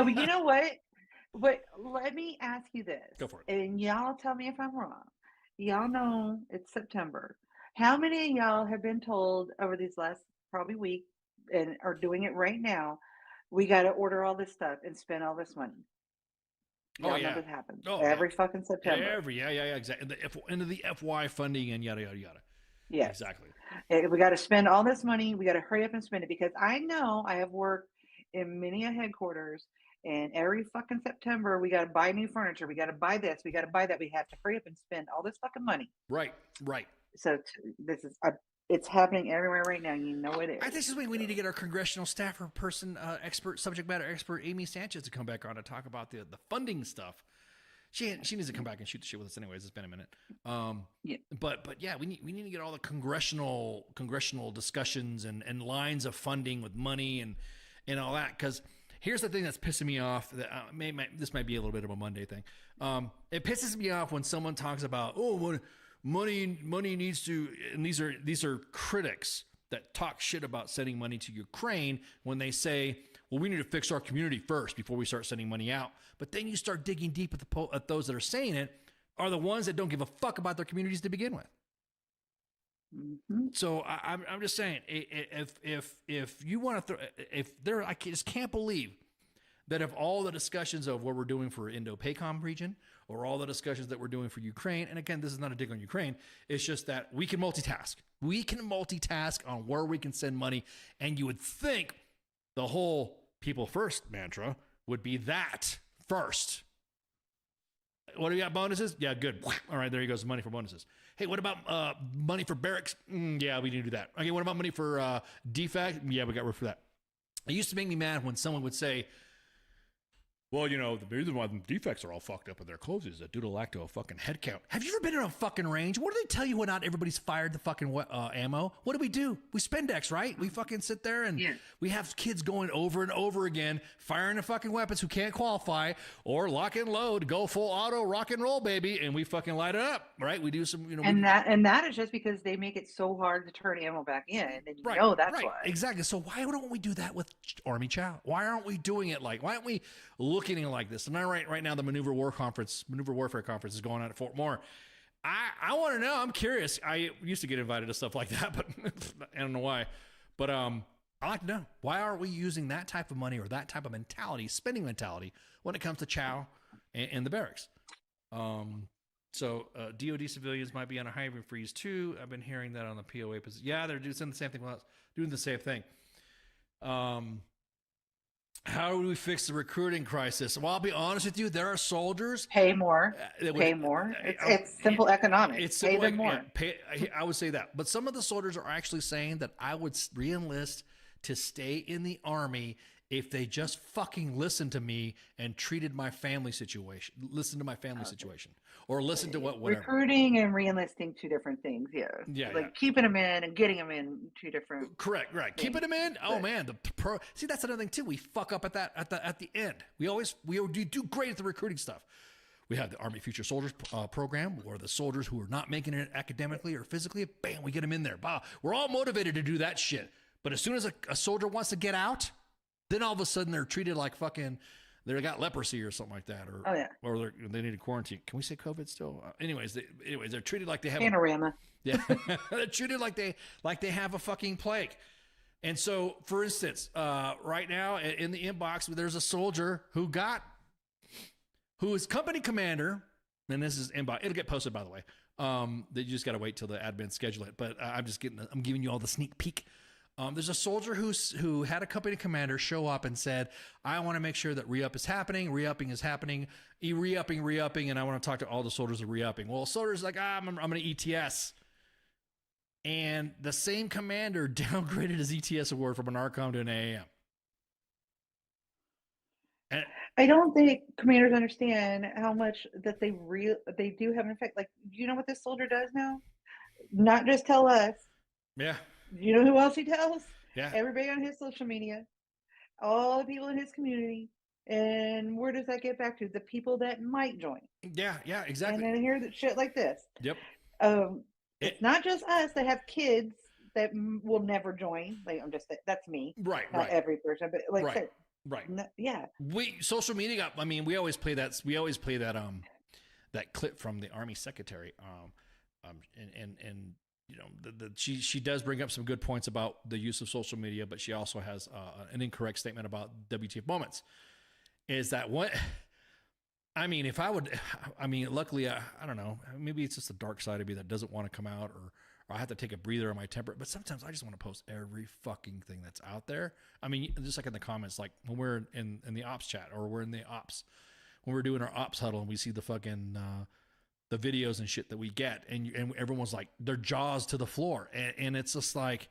but you know what? But let me ask you this. Go for it. And y'all tell me if I'm wrong. Y'all know it's September. How many of y'all have been told over these last probably week and are doing it right now, we got to order all this stuff and spend all this money? Y'all know this happens every fucking September. Yeah, exactly. Into the FY funding and yada, yada, yada. Yeah, exactly. We got to spend all this money. We got to hurry up and spend it because I know I have worked in many a headquarters, and every fucking September we got to buy new furniture. We got to buy this. We got to buy that. We have to hurry up and spend all this fucking money. Right. So this is it's happening everywhere right now. You know it is. I think this is when we need to get our congressional staffer person, subject matter expert, Amy Sanchez, to come back on to talk about the funding stuff. She needs to come back and shoot the shit with us anyways. It's been a minute. Yeah. But yeah, we need to get all the congressional discussions and lines of funding with money and all that. Because here's the thing that's pissing me off. That this might be a little bit of a Monday thing. It pisses me off when someone talks about money needs to, and these are critics that talk shit about sending money to Ukraine when they say, well, we need to fix our community first before we start sending money out. But then you start digging deep at those that are saying it are the ones that don't give a fuck about their communities to begin with. Mm-hmm. So I'm just saying, if you want to I just can't believe that if all the discussions of what we're doing for Indo-PACOM region or all the discussions that we're doing for Ukraine, and again, this is not a dig on Ukraine, it's just that we can multitask. We can multitask on where we can send money, and you would think the whole people first mantra would be that first. What do we got? Bonuses? Yeah, good. All right, there goes the money for bonuses. Hey, what about money for barracks? Yeah, we need to do that. Okay, what about money for DFAC? Yeah, we got room for that. It used to make me mad when someone would say, well, you know, the reason why the defects are all fucked up in their clothes is due to lack of a fucking head count. Have you ever been in a fucking range? What do they tell you when not everybody's fired the fucking ammo? What do? We spendex, right? We fucking sit there and we have kids going over and over again, firing the fucking weapons who can't qualify, or lock and load, go full auto, rock and roll, baby, and we fucking light it up, right? We do some, you know. And that is just because they make it so hard to turn ammo back in, and you know that's why. Exactly. So why don't we do that with Army Chow? Why aren't we doing it why aren't we looking like this? And right now the Maneuver Warfare Conference is going on at Fort Moore. I want to know. I'm curious. I used to get invited to stuff like that, but I don't know why. But I like to know, why aren't we using that type of money or that type of mentality, spending mentality, when it comes to Chow and the barracks? So DOD civilians might be on a hiring freeze too. I've been hearing that on the POA position. Yeah, they're doing the same thing. Doing the same thing. How do we fix the recruiting crisis? Well, I'll be honest with you. There are soldiers. Pay more. Pay more. It's simple economics. Pay them more. I would say that. But some of the soldiers are actually saying that I would re-enlist to stay in the Army if they just fucking listened to me and treated my family situation. Listen to my family situation. Or listen to whatever. Recruiting and re-enlisting, two different things. Yeah. Keeping them in and getting them in, two different. Correct. Right. Keeping them in. Oh man, see, that's another thing too. We fuck up at the end. We do great at the recruiting stuff. We have the Army Future Soldiers program, where the soldiers who are not making it academically or physically, bam, we get them in there. Wow, we're all motivated to do that shit. But as soon as a soldier wants to get out, then all of a sudden they're treated like fucking they got leprosy or something like that, or Oh, yeah. or they need to quarantine. Can we say COVID still? Anyways, they're treated like they have Panorama. yeah, they're treated like they have a fucking plague. And so, for instance, right now in the inbox, there's a soldier who is company commander, and this is inbox. It'll get posted, by the way. That you just got to wait till the admin schedule it. But I'm giving you all the sneak peek. There's a soldier who had a company commander show up and said, I want to make sure that re-up is happening. Re-upping is happening. Re-upping. And I want to talk to all the soldiers of re-upping. Well, soldiers like, I'm going to ETS. And the same commander downgraded his ETS award from an ARCOM to an AAM. And I don't think commanders understand how much that they do have an effect. Like, you know what this soldier does now? Not just tell us. yeah. You know who else he tells? Yeah. Everybody on his social media, all the people in his community. And where does that get back to? The people that might join. Yeah, exactly. And then hear that shit like this. Yep. It's not just us that have kids that will never join. Like, that's me. Right, not every person, but like, right. Yeah. Social media. I mean, we always play that. That clip from the Army secretary. And you know, she does bring up some good points about the use of social media, but she also has an incorrect statement about WTF moments. Is that what? I mean, luckily, I don't know. Maybe it's just the dark side of me that doesn't want to come out, or I have to take a breather on my temper. But sometimes I just want to post every fucking thing that's out there. I mean, just like in the comments, like when we're in the ops chat, or we're in the ops, when we're doing our ops huddle and we see the fucking the videos and shit that we get, and everyone's like their jaws to the floor, and it's just like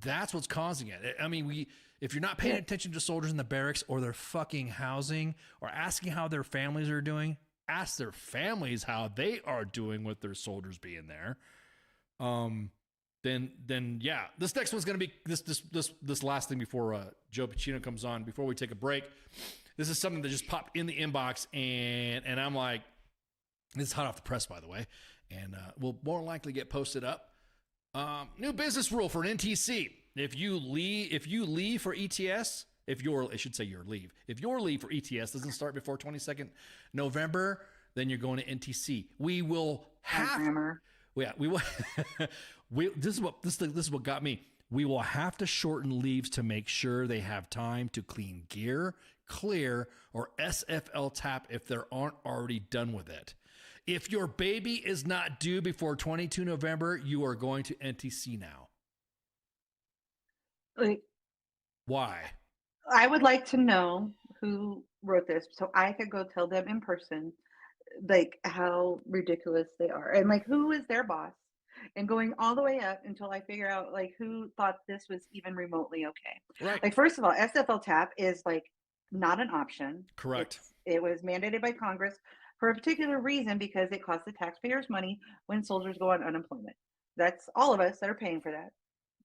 that's what's causing it. I mean, if you're not paying attention to soldiers in the barracks or their fucking housing, or asking how their families are doing, ask their families how they are doing with their soldiers being there. Then yeah, this next one's gonna be this last thing before Joe Buccino comes on. Before we take a break, this is something that just popped in the inbox, and I'm like, this is hot off the press, by the way, and will more likely get posted up. New business rule for an NTC. If you leave for ETS, if your leave for ETS doesn't start before 22nd November, then you're going to NTC. We will have. Yeah, we will. This is what got me. We will have to shorten leaves to make sure they have time to clean gear, clear, or SFL tap if they aren't already done with it. If your baby is not due before 22 November, you are going to NTC now. Like, why? I would like to know who wrote this so I could go tell them in person, like, how ridiculous they are, and like, who is their boss, and going all the way up until I figure out like who thought this was even remotely okay. Right. Like, first of all, SFL tap is like not an option. Correct. It was mandated by Congress for a particular reason, because it costs the taxpayers money when soldiers go on unemployment. That's all of us that are paying for that.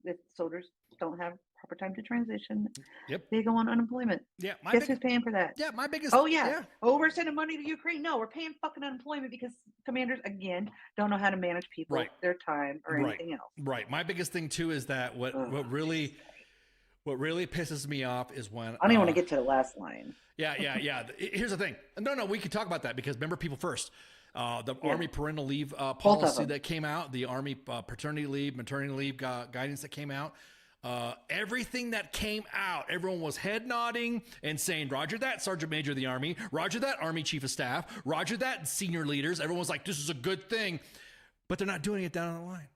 If soldiers don't have proper time to transition, they go on unemployment. Yeah, guess who's paying for that? Yeah, my biggest. Oh yeah. Oh, we're sending money to Ukraine. No, we're paying fucking unemployment because commanders again don't know how to manage people, their time, or anything else. Right. My biggest thing too is that what really pisses me off is when I don't even want to get to the last line. Yeah. Here's the thing. No, we can talk about that because remember, people first. The Army parental leave policy that came out, the Army paternity leave, maternity leave guidance that came out, everything that came out, everyone was head nodding and saying, Roger that, Sergeant Major of the Army, Roger that, Army Chief of Staff, Roger that, senior leaders. Everyone was like, this is a good thing, but they're not doing it down the line.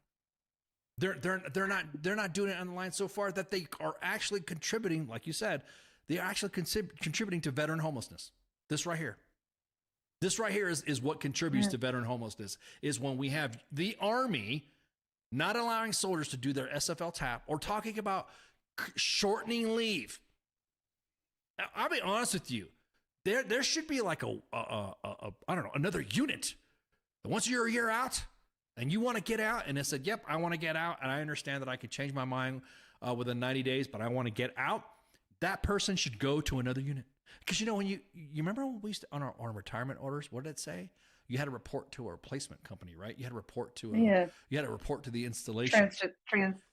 They're not doing it on the line so far that they are actually contributing, like you said, they are actually contributing to veteran homelessness. This right here is what contributes to veteran homelessness, is when we have the Army not allowing soldiers to do their SFL tap or talking about shortening leave. Now, I'll be honest with you. There should be like I don't know, another unit. And once you're a year out and you want to get out, and they said, yep, I want to get out, and I understand that I could change my mind within 90 days, but I want to get out, that person should go to another unit. Because when you remember when we used to, on our retirement orders, what did it say? You had to report to a replacement company, right? You had to report to you had to report to the installation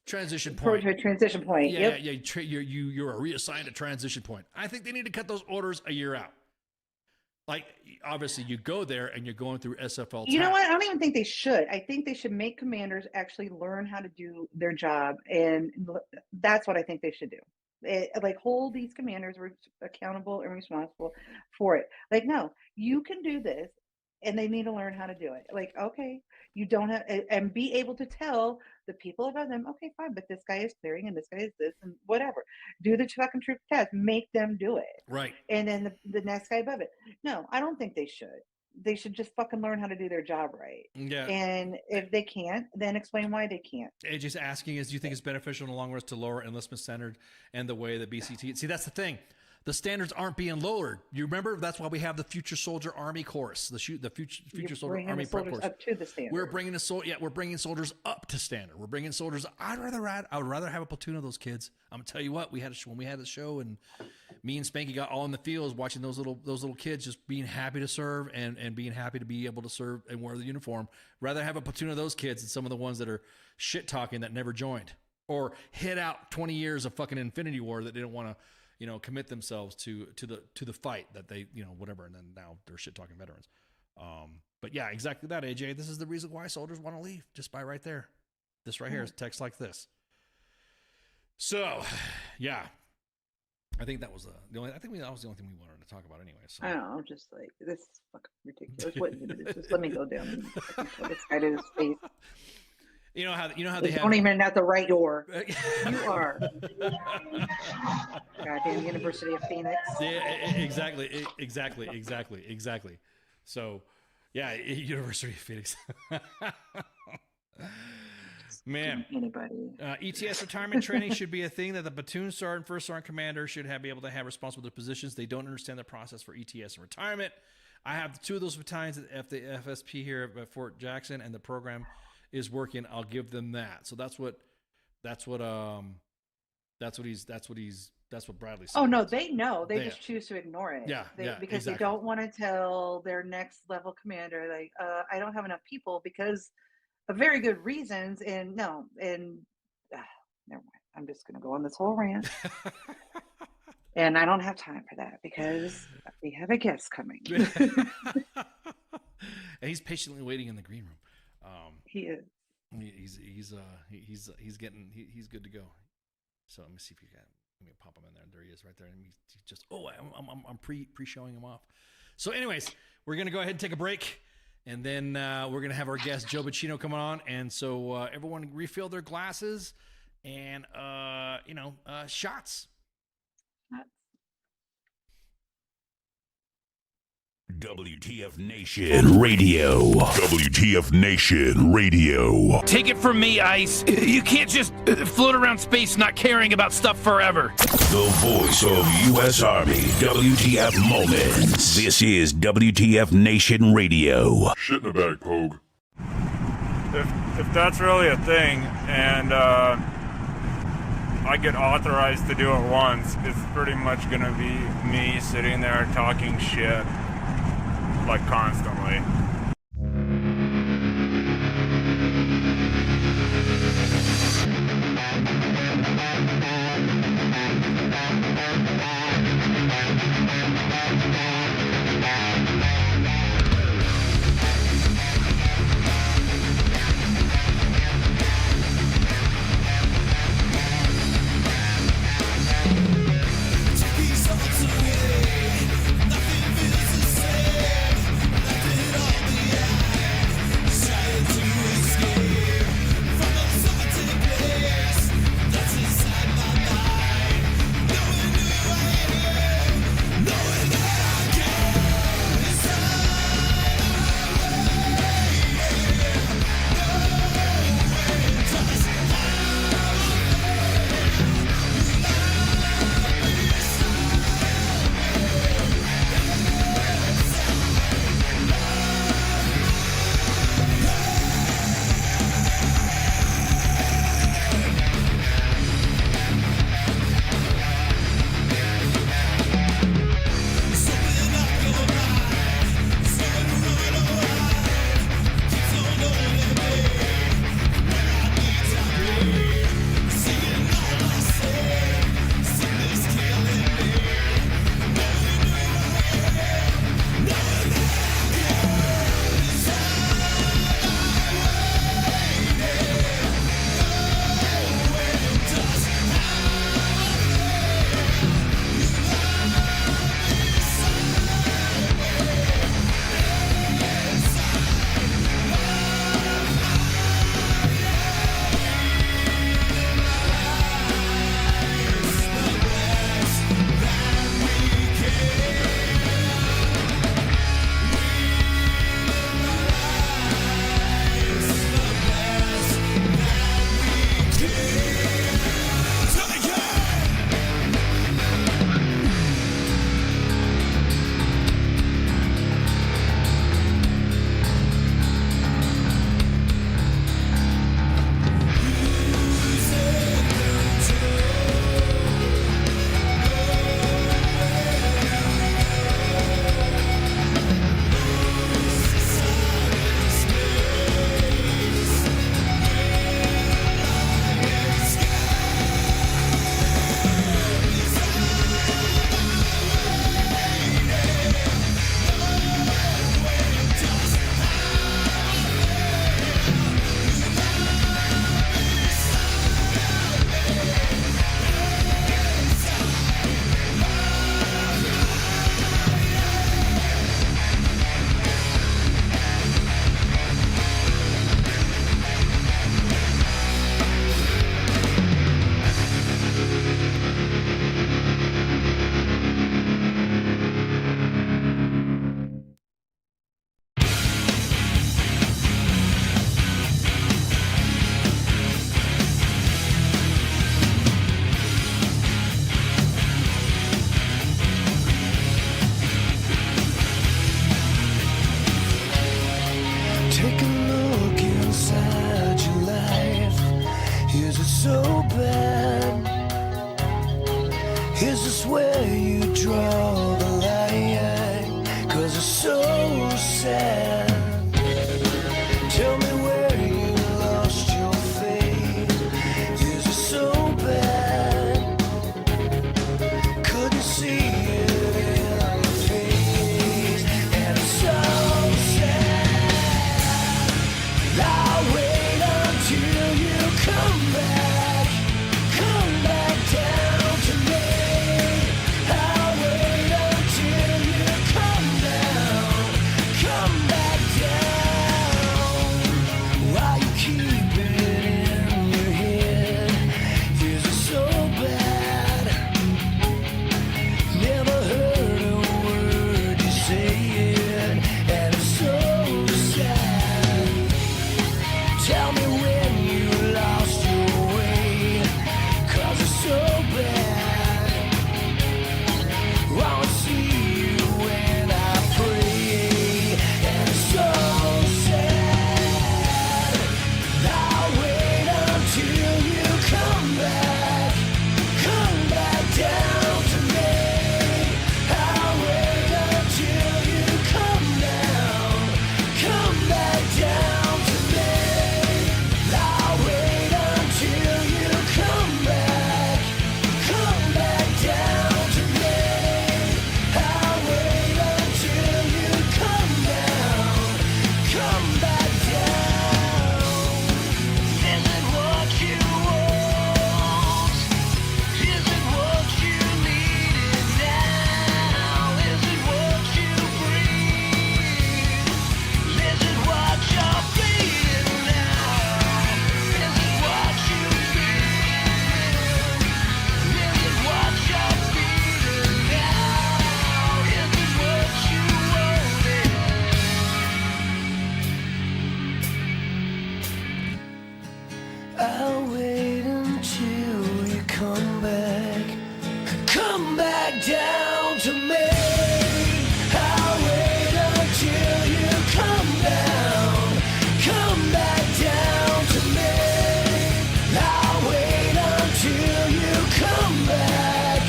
transition point. To a transition point. Yeah, you're reassigned a transition point. I think they need to cut those orders a year out. Like, obviously, you go there and you're going through SFL. You know what? I don't even think they should. I think they should make commanders actually learn how to do their job, and that's what I think they should do. Like, hold these commanders accountable and responsible for it. Like, no, you can do this, and they need to learn how to do it. Like, okay, you don't have, and be able to tell the people above them, okay, fine, but this guy is clearing and this guy is this and whatever. Do the fucking troop test, make them do it. Right. And then the next guy above it. No, I don't think they should. They should just fucking learn how to do their job right. Yeah. And if they can't, then explain why they can't. AJ's asking is, do you think it's beneficial in the long run to lower enlistment standard and the way the BCT? See, that's the thing. The standards aren't being lowered. You remember? That's why we have the Future Soldier Army course, the Future Soldier Army Prep course. Up to the standard. We're bringing we're bringing soldiers up to standard. We're bringing soldiers. I would rather have a platoon of those kids. I'm gonna tell you what. When we had a show, and me and Spanky got all in the fields watching those little kids just being happy to serve and being happy to be able to serve and wear the uniform. Rather have a platoon of those kids than some of the ones that are shit talking that never joined or hit out 20 years of fucking Infinity War that didn't want to, commit themselves to the fight that they, whatever. And then now they're shit talking veterans. But yeah, exactly that, AJ. This is the reason why soldiers want to leave, just by right there. This right here is text like this. So, yeah, I think that was the only thing we wanted to talk about anyway. So. I don't know, just like, this is fucking ridiculous. What is it? Just let me go down and show this guy to his face. You know how they have. Don't even at the right door. You are. Goddamn University of Phoenix. Yeah, exactly. So, yeah, University of Phoenix. Man, anybody. ETS retirement training should be a thing that the platoon sergeant, first sergeant commander should be able to have responsible for their positions. They don't understand the process for ETS and retirement. I have 2 of those battalions at the FSP here at Fort Jackson, and the program is working. I'll give them that. So that's what Bradley said. Oh no, they know. They just choose to ignore it. Yeah, because exactly. They don't want to tell their next level commander, like, I don't have enough people because of very good reasons. And never mind. I'm just gonna go on this whole rant. And I don't have time for that because we have a guest coming. And he's patiently waiting in the green room. He is. He's good to go. So let me see if you can. Let me pop him in there. There he is, right there. And he's just. I'm pre-showing him off. So, anyways, we're gonna go ahead and take a break, and then we're gonna have our guest Joe Buccino coming on, and so everyone refill their glasses and shots. WTF Nation Radio. WTF Nation Radio. Take it from me, Ice. You can't just float around space not caring about stuff forever. The voice of U.S. Army. WTF Moments. This is WTF Nation Radio. Shit in the bag, Pogue. If that's really a thing, and I get authorized to do it once, it's pretty much gonna be me sitting there talking shit, like, constantly. Nothing feels the same. Left it all behind. so sad. Tell me where you lost your faith. Is it so bad? Couldn't see it in your face. And it's so sad. I'll wait until you come back. Come back down to me. I'll wait until you come down. Come back down. While you keep it in your head. Is it so bad? Never heard a word you say it. And it's so sad. Tell me when you lost your way. 'Cause it's so bad. Wanna see you when I pray. And it's so sad. I'll wait until you come back. Come back down to me. I'll wait until you come down. Come back down to me. I'll wait until you come back. Come back down to me. I'll wait until you come down. Come back down. Is it what you want? Is it what you need now? Is it what you breathe? Is it what you're feeling now? Is it what you feel? Is it what you're feeling now? Is it what you wanted? I'll wait until you come back. Come back down to me. I'll wait until you come down. Come back down to me. I'll wait until you come back.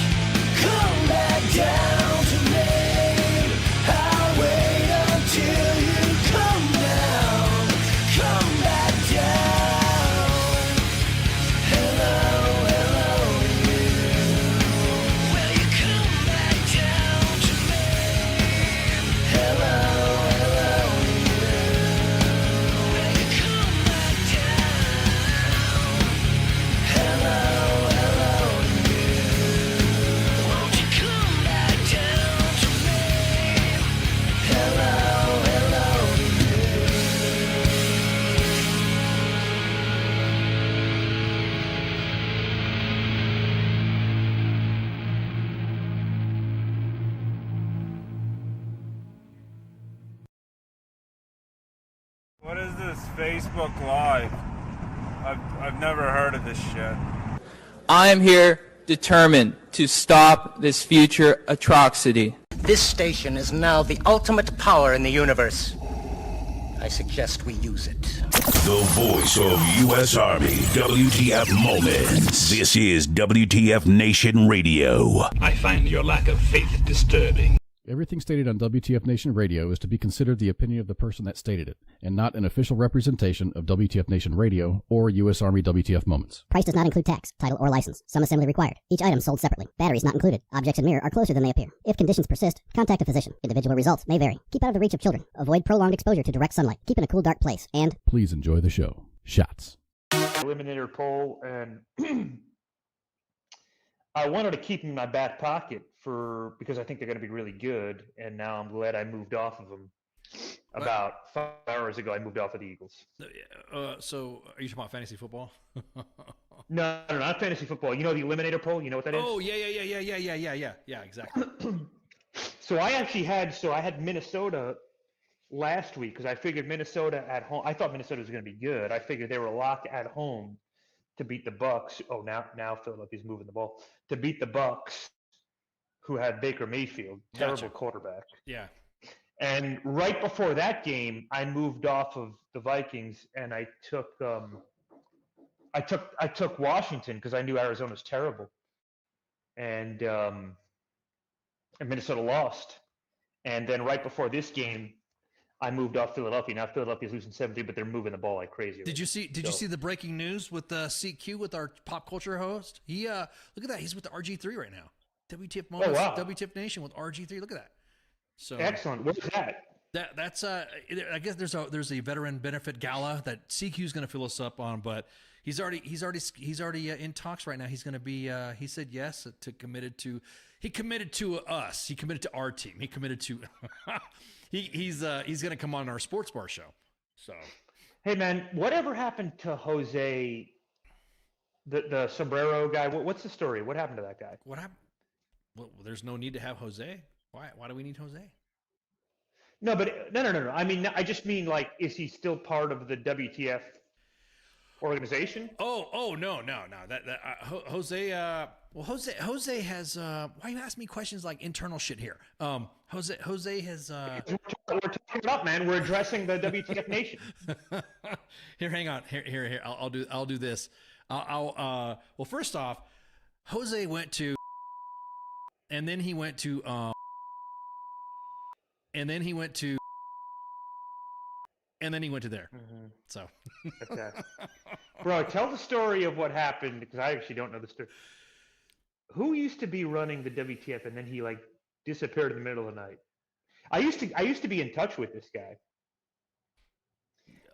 Come back down to me. I'll wait until you come down. Come back down. Hello, hello, you. Will you come back down to me? Hello, hello, you. Will you come back down? Hello, hello, you. Won't you come back down to me? Hello, hello, you. What is this Facebook Live? I've never heard of this shit. I am here determined to stop this future atrocity. This station is now the ultimate power in the universe. I suggest we use it. The voice of U.S. Army, WTF Moments. This is WTF Nation Radio. I find your lack of faith disturbing. Everything stated on WTF Nation Radio is to be considered the opinion of the person that stated it, and not an official representation of WTF Nation Radio or U.S. Army WTF Moments. Price does not include tax, title, or license. Some assembly required. Each item sold separately. Batteries not included. Objects in mirror are closer than they appear. If conditions persist, contact a physician. Individual results may vary. Keep out of the reach of children. Avoid prolonged exposure to direct sunlight. Keep in a cool, dark place. And Please enjoy the show. Shots. Eliminator poll, and I wanted to keep them in my back pocket because I think they're going to be really good, and now I'm glad I moved off of them. About 5 hours ago, I moved off of the Eagles. So are you talking about fantasy football? No, not fantasy football. You know the Eliminator poll? You know what that is? Oh, yeah, exactly. So I had Minnesota last week because I figured Minnesota at home. I thought Minnesota was going to be good. I figured they were locked at home to beat the Bucks. Oh, now Philadelphia's moving the ball to beat the Bucks, who had Baker Mayfield, terrible quarterback. Yeah. And right before that game, I moved off of the Vikings and I took Washington because I knew Arizona was terrible, and Minnesota lost. And then right before this game, I moved off Philadelphia. Now Philadelphia's losing 7-3, but they're moving the ball like crazy. Did you see the breaking news with CQ with our pop culture host? He look at that. He's with the RG3 right now. WTF Moments, WTF Nation with RG3. Look at that. So excellent. Where's that? That's I guess there's a veteran benefit gala that CQ is going to fill us up on, but he's already in talks right now. He's going to be he said yes to committed to us. He committed to our team. He committed to he's going to come on our sports bar show. So hey man, whatever happened to Jose, the sombrero guy? What's the story? What happened to that guy? What happened? Well, there's no need to have Jose. Why do we need Jose? No, but no. I mean, I just mean like, is he still part of the WTF organization? Oh no. That Jose. Well, Jose has. Why you ask me questions like internal shit here? Jose has. We're talking about, man. We're addressing the WTF Nation. Here, hang on. Here. I'll do this. Well, first off, Jose went to, and then he went to, and then he went to, and then he went to there. Mm-hmm. So, okay. Bro, tell the story of what happened, because I actually don't know the story. Who used to be running the WTF, and then he like disappeared in the middle of the night? I used to be in touch with this guy.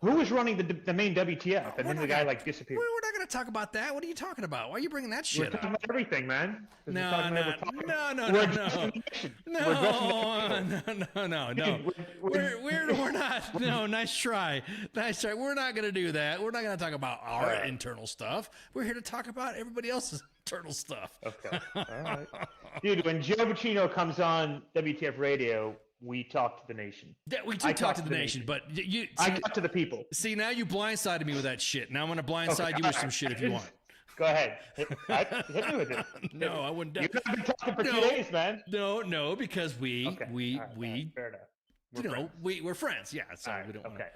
Who was running the main WTF, and then the guy like disappeared? We're not going to talk about that. What are you talking about? Why are you bringing that shit We're talking about everything, man. No. We're not. No, nice try. We're not going to do that. We're not going to talk about our internal stuff. We're here to talk about everybody else's internal stuff. Okay. All right. Dude, when Joe Buccino comes on WTF Radio, we talk to the nation. Yeah, we do talk to the nation, but I talk to the people. See, now you blindsided me with that shit. Now I'm going to blindside you with some shit if you want. Go ahead. Hit me with it. No, I wouldn't. You've not been talking for 2 days, man. No, because we fair enough. We're friends. Yeah, so we don't. Okay.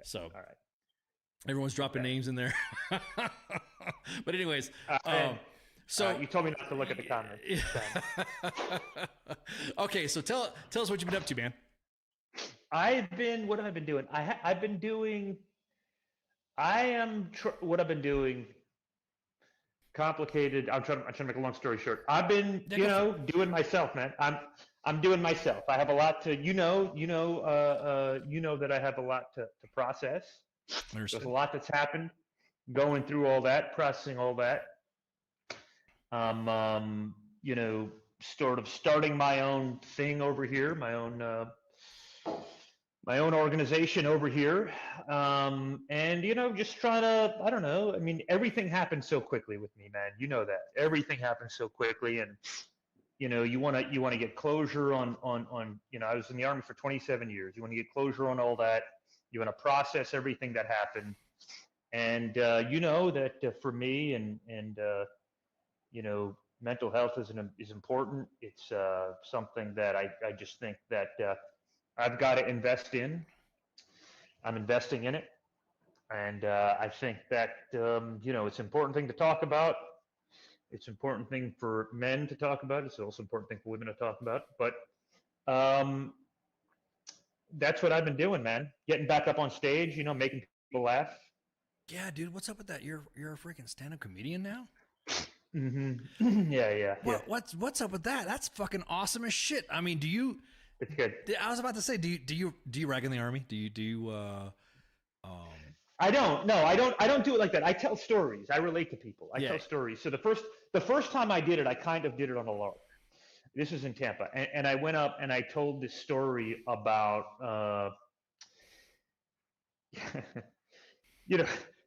So all right. Everyone's dropping names in there. But anyways, so you told me not to look at the comments. Okay, so tell us what you've been up to, man. What have I been doing? What I've been doing. Complicated. I'm trying to make a long story short. I've been, doing myself, man. I'm doing myself. I have a lot to, that I have a lot to process. There's a lot that's happened. Going through all that, processing all that. Sort of starting my own thing over here, my own organization over here, and just trying to, I don't know. I mean, everything happens so quickly with me, man. You know that everything happens so quickly, and you want to get closure on. I was in the Army for 27 years. You want to get closure on all that. You want to process everything that happened, and that for me and mental health is important. It's something that I just think that I've got to invest in. I'm investing in it. And I think that, it's an important thing to talk about. It's an important thing for men to talk about. It's also an important thing for women to talk about. But that's what I've been doing, man. Getting back up on stage, making people laugh. Yeah, dude, what's up with that? You're a freaking stand-up comedian now? Mm-hmm. Yeah. What's up with that? That's fucking awesome as shit. I mean, It's good. I was about to say, do you rag in the Army? Do you? I don't. No, I don't do it like that. I tell stories. I relate to people. I tell stories. So the first time I did it, I kind of did it on a lark. This was in Tampa, and I went up and I told this story about,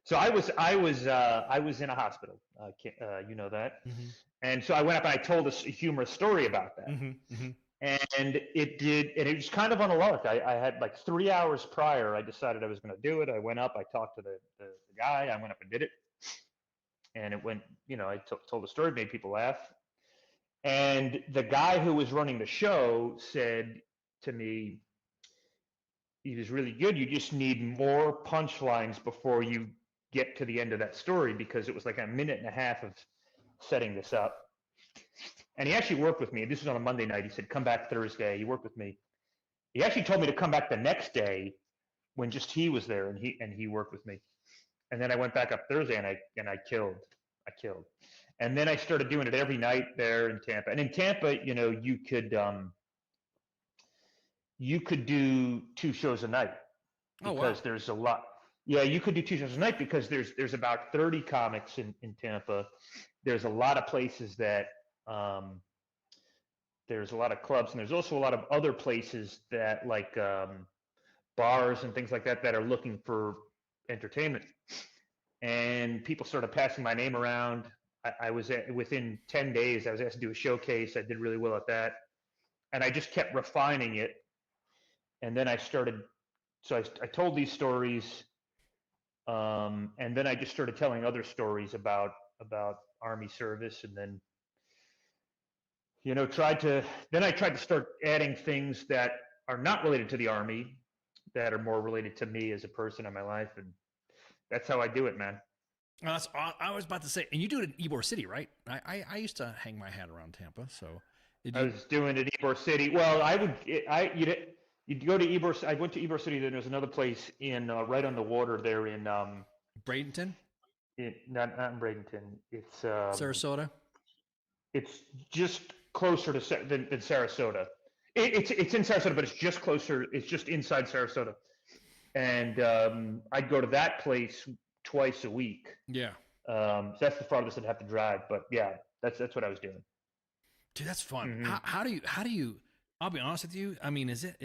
So I was in a hospital. You know that, and so I went up and I told a humorous story about that. And it was kind of on a lark. I had like 3 hours prior, I decided I was going to do it. I went up, I talked to the guy, I went up and did it. And it went, I told the story, made people laugh. And the guy who was running the show said to me, he was really good. You just need more punchlines before you get to the end of that story, because it was like a minute and a half of setting this up. And he actually worked with me. This was on a Monday night. He said, come back Thursday. He worked with me. He actually told me to come back the next day when just he was there, and he worked with me. And then I went back up Thursday, and I killed. And then I started doing it every night there in Tampa. And in Tampa, you could do 2 shows a night because there's a lot. Yeah, you could do 2 shows a night because there's about 30 comics in Tampa. There's a lot of places that there's a lot of clubs, and there's also a lot of other places that like bars and things like that that are looking for entertainment. And people started passing my name around. I was within 10 days, I was asked to do a showcase. I did really well at that. And I just kept refining it. And then I told these stories. And then I just started telling other stories about Army service. And then, I tried to start adding things that are not related to the Army, that are more related to me as a person in my life. And that's how I do it, man. I was about to say, and you do it in Ybor City, right? I used to hang my hat around Tampa, so. I was doing it in Ybor City. Well, you'd go to Ybor. I went to Ybor City. Then there's another place in right on the water there in Bradenton. Not in Bradenton. It's Sarasota. It's just closer than Sarasota. It's in Sarasota, but it's just closer. It's just inside Sarasota. And I'd go to that place twice a week. Yeah. So that's the farthest I'd have to drive. But yeah, that's what I was doing. Dude, that's fun. Mm-hmm. How do you? I'll be honest with you. I mean, is it?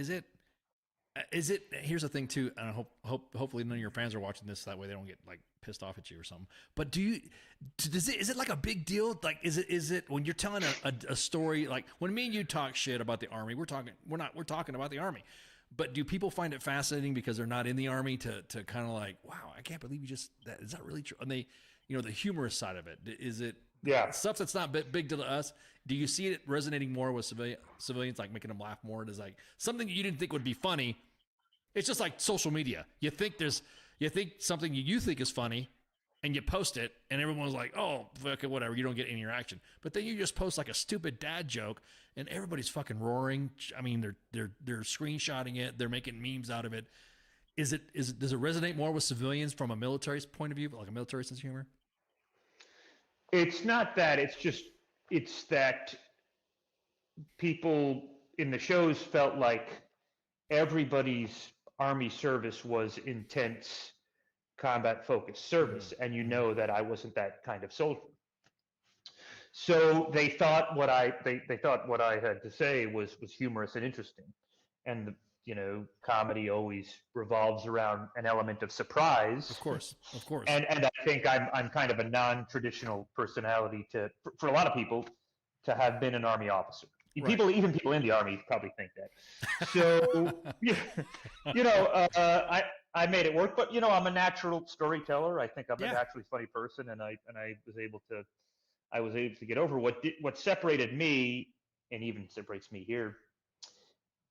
Here's the thing too, and I hopefully none of your fans are watching this. That way they don't get like pissed off at you or something. But is it like a big deal? Like, is it when you're telling a story, like when me and you talk shit about the Army, we're talking about the Army. But do people find it fascinating because they're not in the Army to kind of like, wow, I can't believe is that really true? And they, the humorous side of it, is it stuff that's not big to us? Do you see it resonating more with civilians, like making them laugh more? It is like something you didn't think would be funny. It's just like social media. You think something you think is funny, and you post it, and everyone's like, oh, fuck it, whatever. You don't get any reaction. But then you just post like a stupid dad joke, and everybody's fucking roaring. I mean, they're screenshotting it. They're making memes out of it. Does it resonate more with civilians from a military's point of view, like a military sense of humor? It's not that. It's that people in the shows felt like everybody's Army service was intense, combat focused service, and that I wasn't that kind of soldier. So they thought what I had to say was humorous and interesting, and comedy always revolves around an element of surprise. Of course. And I think I'm kind of a non-traditional personality for a lot of people to have been an Army officer. Right. Even people in the Army probably think that. So, I made it work. But I'm a natural storyteller. I think I'm a naturally funny person, and I was able to get over what separated me, and even separates me here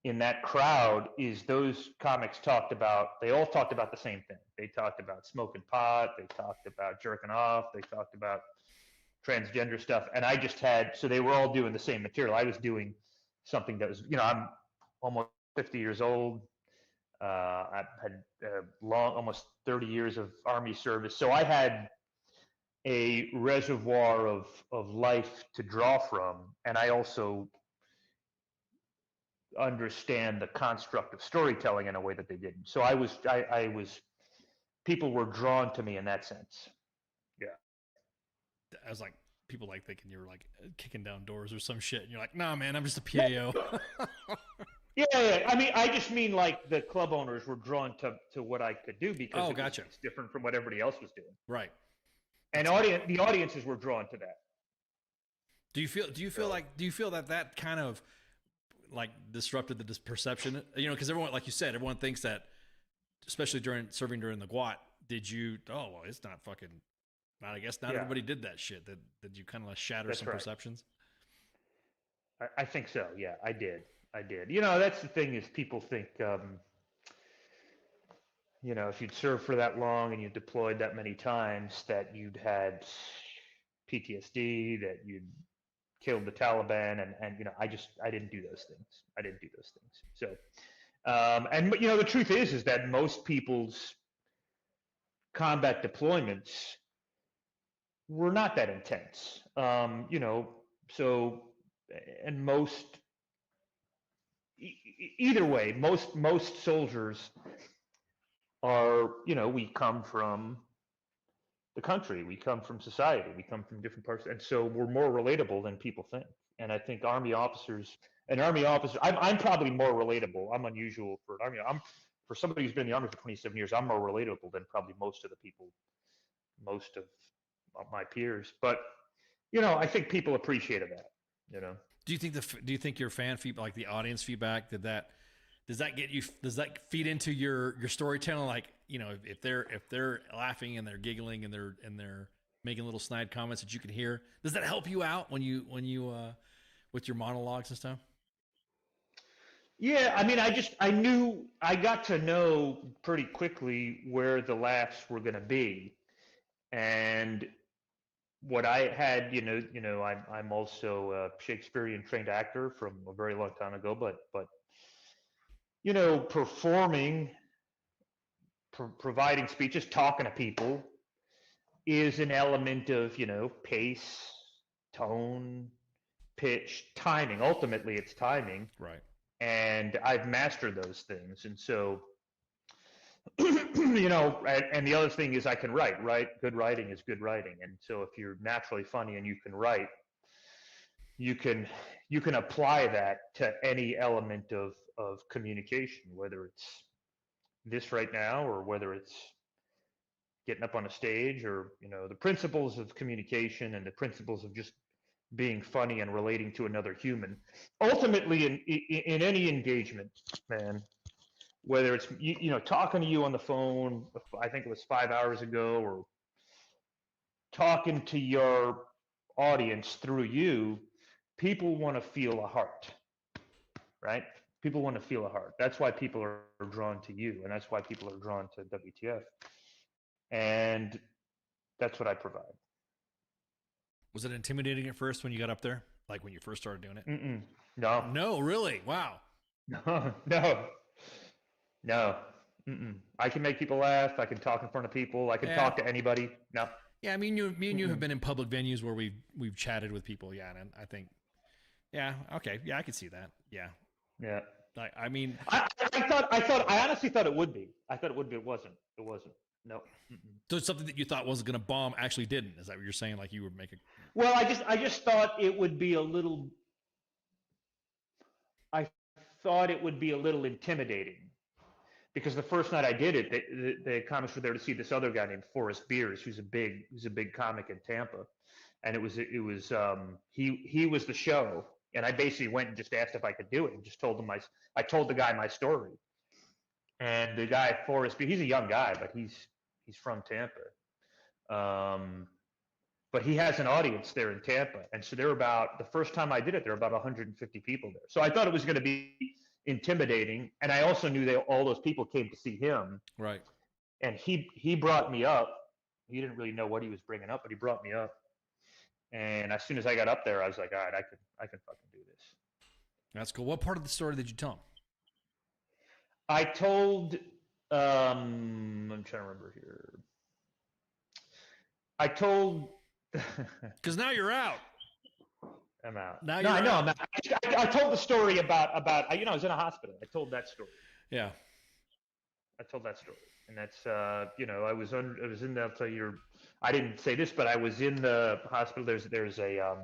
in that crowd, is those comics they all talked about the same thing. They talked about smoking pot. They talked about jerking off. They talked about transgender stuff, and I just so they were all doing the same material. I was doing something that was, I'm almost 50 years old. I've had almost 30 years of Army service, so I had a reservoir of life to draw from, and I also understand the construct of storytelling in a way that they didn't. So people were drawn to me in that sense. Yeah. I was like, people like thinking you were like kicking down doors or some shit, and you're like, nah, man, I'm just a PAO. Yeah. I mean, I just mean like the club owners were drawn to what I could do because it's different from what everybody else was doing. Right. And the audiences were drawn to that. Do you feel that kind of like disrupted the perception? Because everyone, like you said, everyone thinks that, especially during the GWAT, it's not fucking. I guess not everybody did that shit. Did you kind of shatter some perceptions? I think so. Yeah, I did. That's the thing is people think, if you'd served for that long and you deployed that many times, that you'd had PTSD, that you'd killed the Taliban, and I didn't do those things. So And the truth is that most people's combat deployments were not that intense. So, and either way, most soldiers are, we come from the country, we come from society, we come from different parts, and so we're more relatable than people think. And I think I'm probably more relatable. I'm unusual for an Army. For somebody who's been in the Army for 27 years, I'm more relatable than probably most of my peers. But I think people appreciated that. Do you think your fan feedback, like the audience feedback, does that feed into your storytelling? Like, if they're laughing and they're giggling and they're making little snide comments that you can hear, does that help you out when you with your monologues and stuff? Yeah, I got to know pretty quickly where the laughs were going to be, and what I had, I'm also a Shakespearean trained actor from a very long time ago, but performing, providing speeches, talking to people is an element of, pace, tone, pitch, timing. Ultimately, it's timing. Right. And I've mastered those things. And so, and the other thing is I can write, right? Good writing is good writing. And so if you're naturally funny and you can write, you can apply that to any element of communication, whether it's this right now or whether it's getting up on a stage, or the principles of communication and the principles of just being funny and relating to another human. Ultimately, in any engagement, man, whether it's talking to you on the phone, I think it was 5 hours ago, or talking to your audience through you, people want to feel a heart, right? People want to feel a heart. That's why people are drawn to you, and that's why people are drawn to WTF. And that's what I provide. Was it intimidating at first when you got up there? Like when you first started doing it? Mm-mm. No. No, really? Wow. No. Mm-mm. I can make people laugh. I can talk in front of people. I can talk to anybody. No. Yeah, me and you have been in public venues where we've chatted with people. Yeah, and I think, yeah, okay, yeah, I can see that. Yeah. Yeah. I mean, I honestly thought it would be. I thought it would be. It wasn't. No. Mm-mm. So something that you thought wasn't going to bomb actually didn't. Is that what you're saying? Like you were making? Well, I just thought it would be a little. I thought it would be a little intimidating, because the first night I did it, the comics were there to see this other guy named Forrest Beers, who's a big comic in Tampa, and he was the show, and I basically went and just asked if I could do it, and just told him I told the guy my story, and the guy Forrest Beers, he's a young guy, but he's from Tampa, but he has an audience there in Tampa, and so the first time I did it, there were about 150 people there, so I thought it was going to be intimidating, and I also knew that all those people came to see him. Right. And he brought me up. He didn't really know what he was bringing up, but he brought me up. And as soon as I got up there, I was like, all right, I can fucking do this. That's cool. What part of the story did you tell him? I told. I'm trying to remember here. I told. Because now you're out. I'm out. Now no, I know. out. I'm out. I told the story about I was in a hospital. I told that story. Yeah. I told that story, and that's I was in the. I'll tell you. I didn't say this, but I was in the hospital. There's a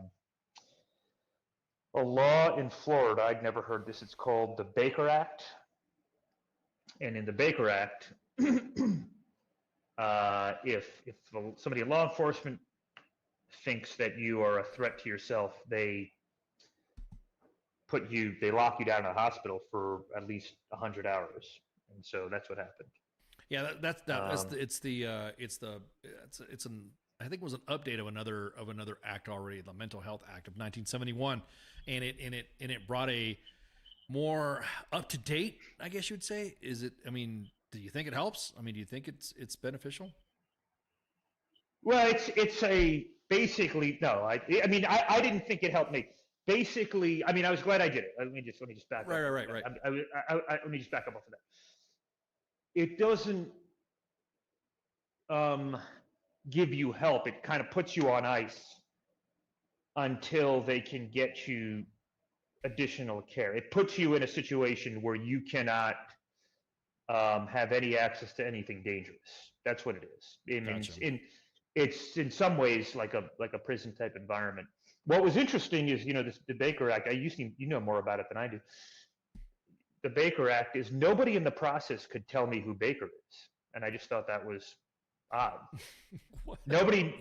law in Florida. I'd never heard this. It's called the Baker Act, and in the Baker Act, if somebody in law enforcement thinks that you are a threat to yourself, they lock you down in a hospital for at least 100 hours, and so that's what happened. Yeah, I think it was an update of another act already, the Mental Health Act of 1971, and it brought a more up to date, I guess you would say. Is it? I mean, do you think it helps? I mean, do you think it's beneficial? Well, it's a basically no. I mean, I didn't think it helped me. basically, I mean, I was glad I did it. Let me just back up. Right. Let me just back up off of that. It doesn't give you help. It kind of puts you on ice until they can get you additional care. It puts you in a situation where you cannot have any access to anything dangerous. That's what it is. I mean, Gotcha. it's in some ways like a prison type environment. What was interesting is, the Baker Act. You know more about it than I do. The Baker Act is nobody in the process could tell me who Baker is, and I just thought that was odd. Nobody.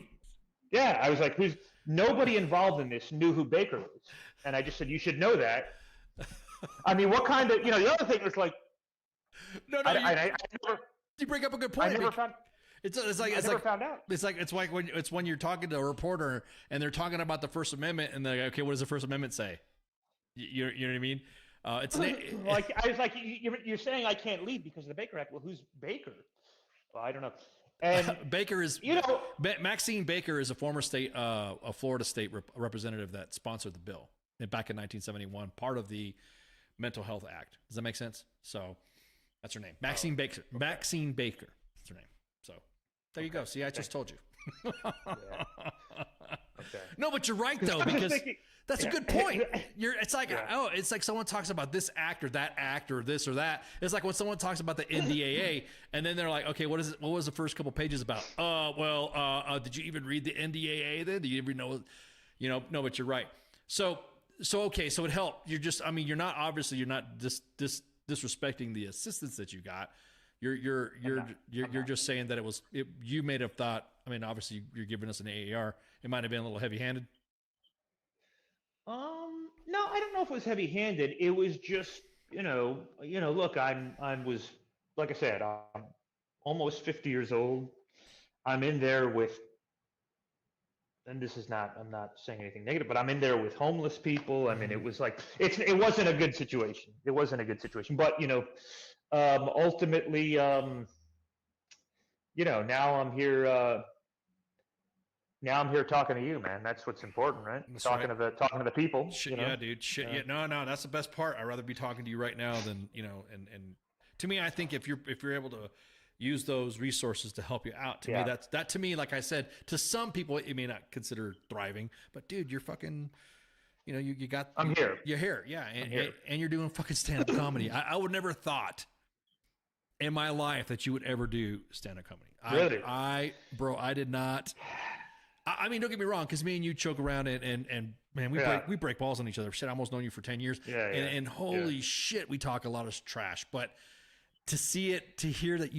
Yeah, I was like, nobody involved in this knew who Baker was, and I just said, you should know that. I mean, what kind of, the other thing was like, No, you bring up a good point. I never found. It's found out. It's like when you're talking to a reporter and they're talking about the First Amendment and they're like, okay, what does the First Amendment say? You know what I mean? It's like I was like, you're saying I can't leave because of the Baker Act. Well, who's Baker? Well, I don't know. And Baker is Maxine Baker is a former a Florida state representative that sponsored the bill back in 1971, part of the Mental Health Act. Does that make sense? So that's her name, Maxine Baker. Okay. Maxine Baker. That's her name. So there you go. See, I just told you. Okay. No, but you're right though, because that's a good point. It's like someone talks about this act or that act or this or that. It's like when someone talks about the NDAA and then they're like, okay, what is it? What was the first couple pages about? Did you even read the NDAA then? Do you even know? No, but you're right. So okay, so it helped. You're not disrespecting the assistance that you got. You're just saying that you may have thought. I mean, obviously you're giving us an AAR. It might have been a little heavy-handed. No, I don't know if it was heavy-handed. It was just, look, I was, like I said, I'm almost 50 years old. I'm in there with, and I'm not saying anything negative, but I'm in there with homeless people. I mean, it was like, it wasn't a good situation. It wasn't a good situation, but, ultimately, now I'm here, I'm here talking to you, man. That's what's important, right? That's talking right. to the people. Shit, yeah, dude. Shit, yeah. No, that's the best part. I'd rather be talking to you right now than and to me, I think if you're able to use those resources to help you out, to me, that to me, like I said, to some people it may not consider thriving, but dude, you're fucking, you got. I'm here. You're here, yeah, and you're doing fucking stand-up comedy. I would never thought in my life that you would ever do stand-up comedy. Really? I did not. I mean, don't get me wrong, because me and you choke around and man, we break balls on each other. Shit, I almost known you for 10 years. Yeah. And holy shit, we talk a lot of trash. But to see it, to hear that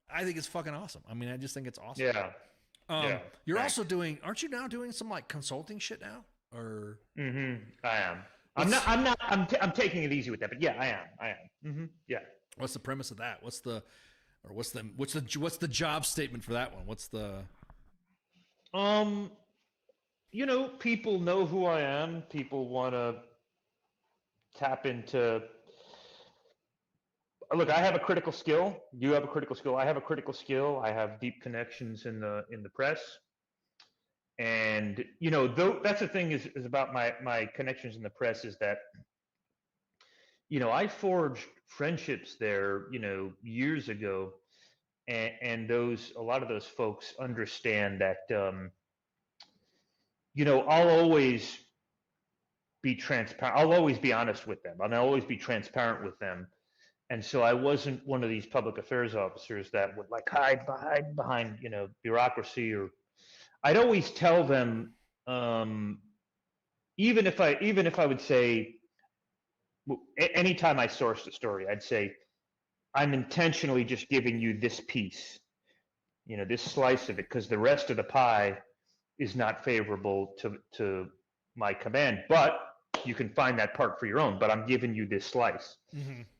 I think it's fucking awesome. I mean, I just think it's awesome. Yeah. You're also aren't you now doing some like consulting shit now? Or I am. I'm taking it easy with that, but yeah, I am. Yeah. What's the premise of that? What's the job statement for that one? What's the people know who I am. People want to tap into. Look, I have a critical skill. You have a critical skill. I have a critical skill. I have deep connections in the press, and that's the thing is about my connections in the press is that I forged friendships there years ago. And a lot of those folks understand that, I'll always be transparent. I'll always be honest with them. I'll always be transparent with them. And so I wasn't one of these public affairs officers that would like hide behind, bureaucracy or I'd always tell them, even if I would say, anytime I sourced a story, I'd say, I'm intentionally just giving you this piece, this slice of it, because the rest of the pie is not favorable to my command, but you can find that part for your own, but I'm giving you this slice.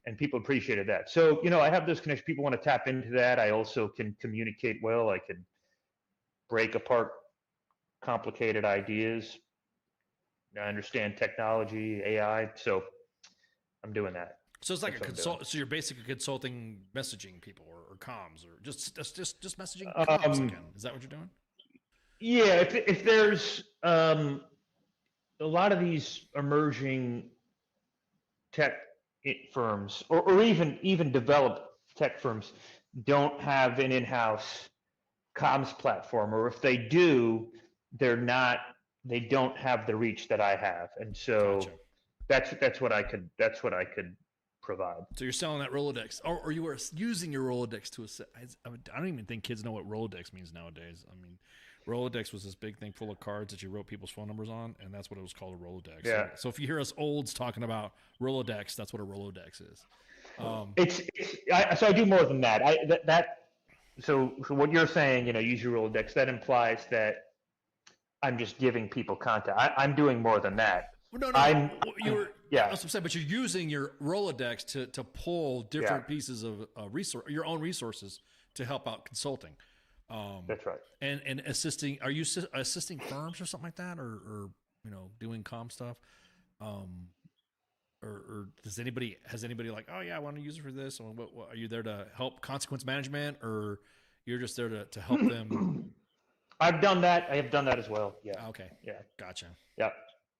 And people appreciated that. So, I have those connections. People want to tap into that. I also can communicate well. I can break apart complicated ideas. I understand technology, AI. So I'm doing that. So it's like so you're basically consulting messaging people or comms or just messaging comms again. Is that what you're doing? Yeah. If there's, a lot of these emerging tech firms, or even developed tech firms, don't have an in-house comms platform, or if they do, they don't have the reach that I have, and so that's what I could provide. So you're selling that Rolodex, or you were using your Rolodex to assess. I don't even think kids know what Rolodex means nowadays. I mean, Rolodex was this big thing full of cards that you wrote people's phone numbers on, and that's what it was called, a Rolodex. Yeah. So if you hear us olds talking about Rolodex, that's what a Rolodex is. So I do more than that. So what you're saying, use your Rolodex, that implies that I'm just giving people content. I'm doing more than that. No, yeah. That's what I'm saying, but you're using your Rolodex to pull different pieces of your own resources to help out consulting. That's right. And assisting. Are you assisting firms or something like that, or doing comm stuff? Or has anybody like, oh yeah, I want to use it for this? Or what, are you there to help consequence management, or you're just there to help them? I've done that. I have done that as well. Yeah. Okay. Yeah. Gotcha. Yeah.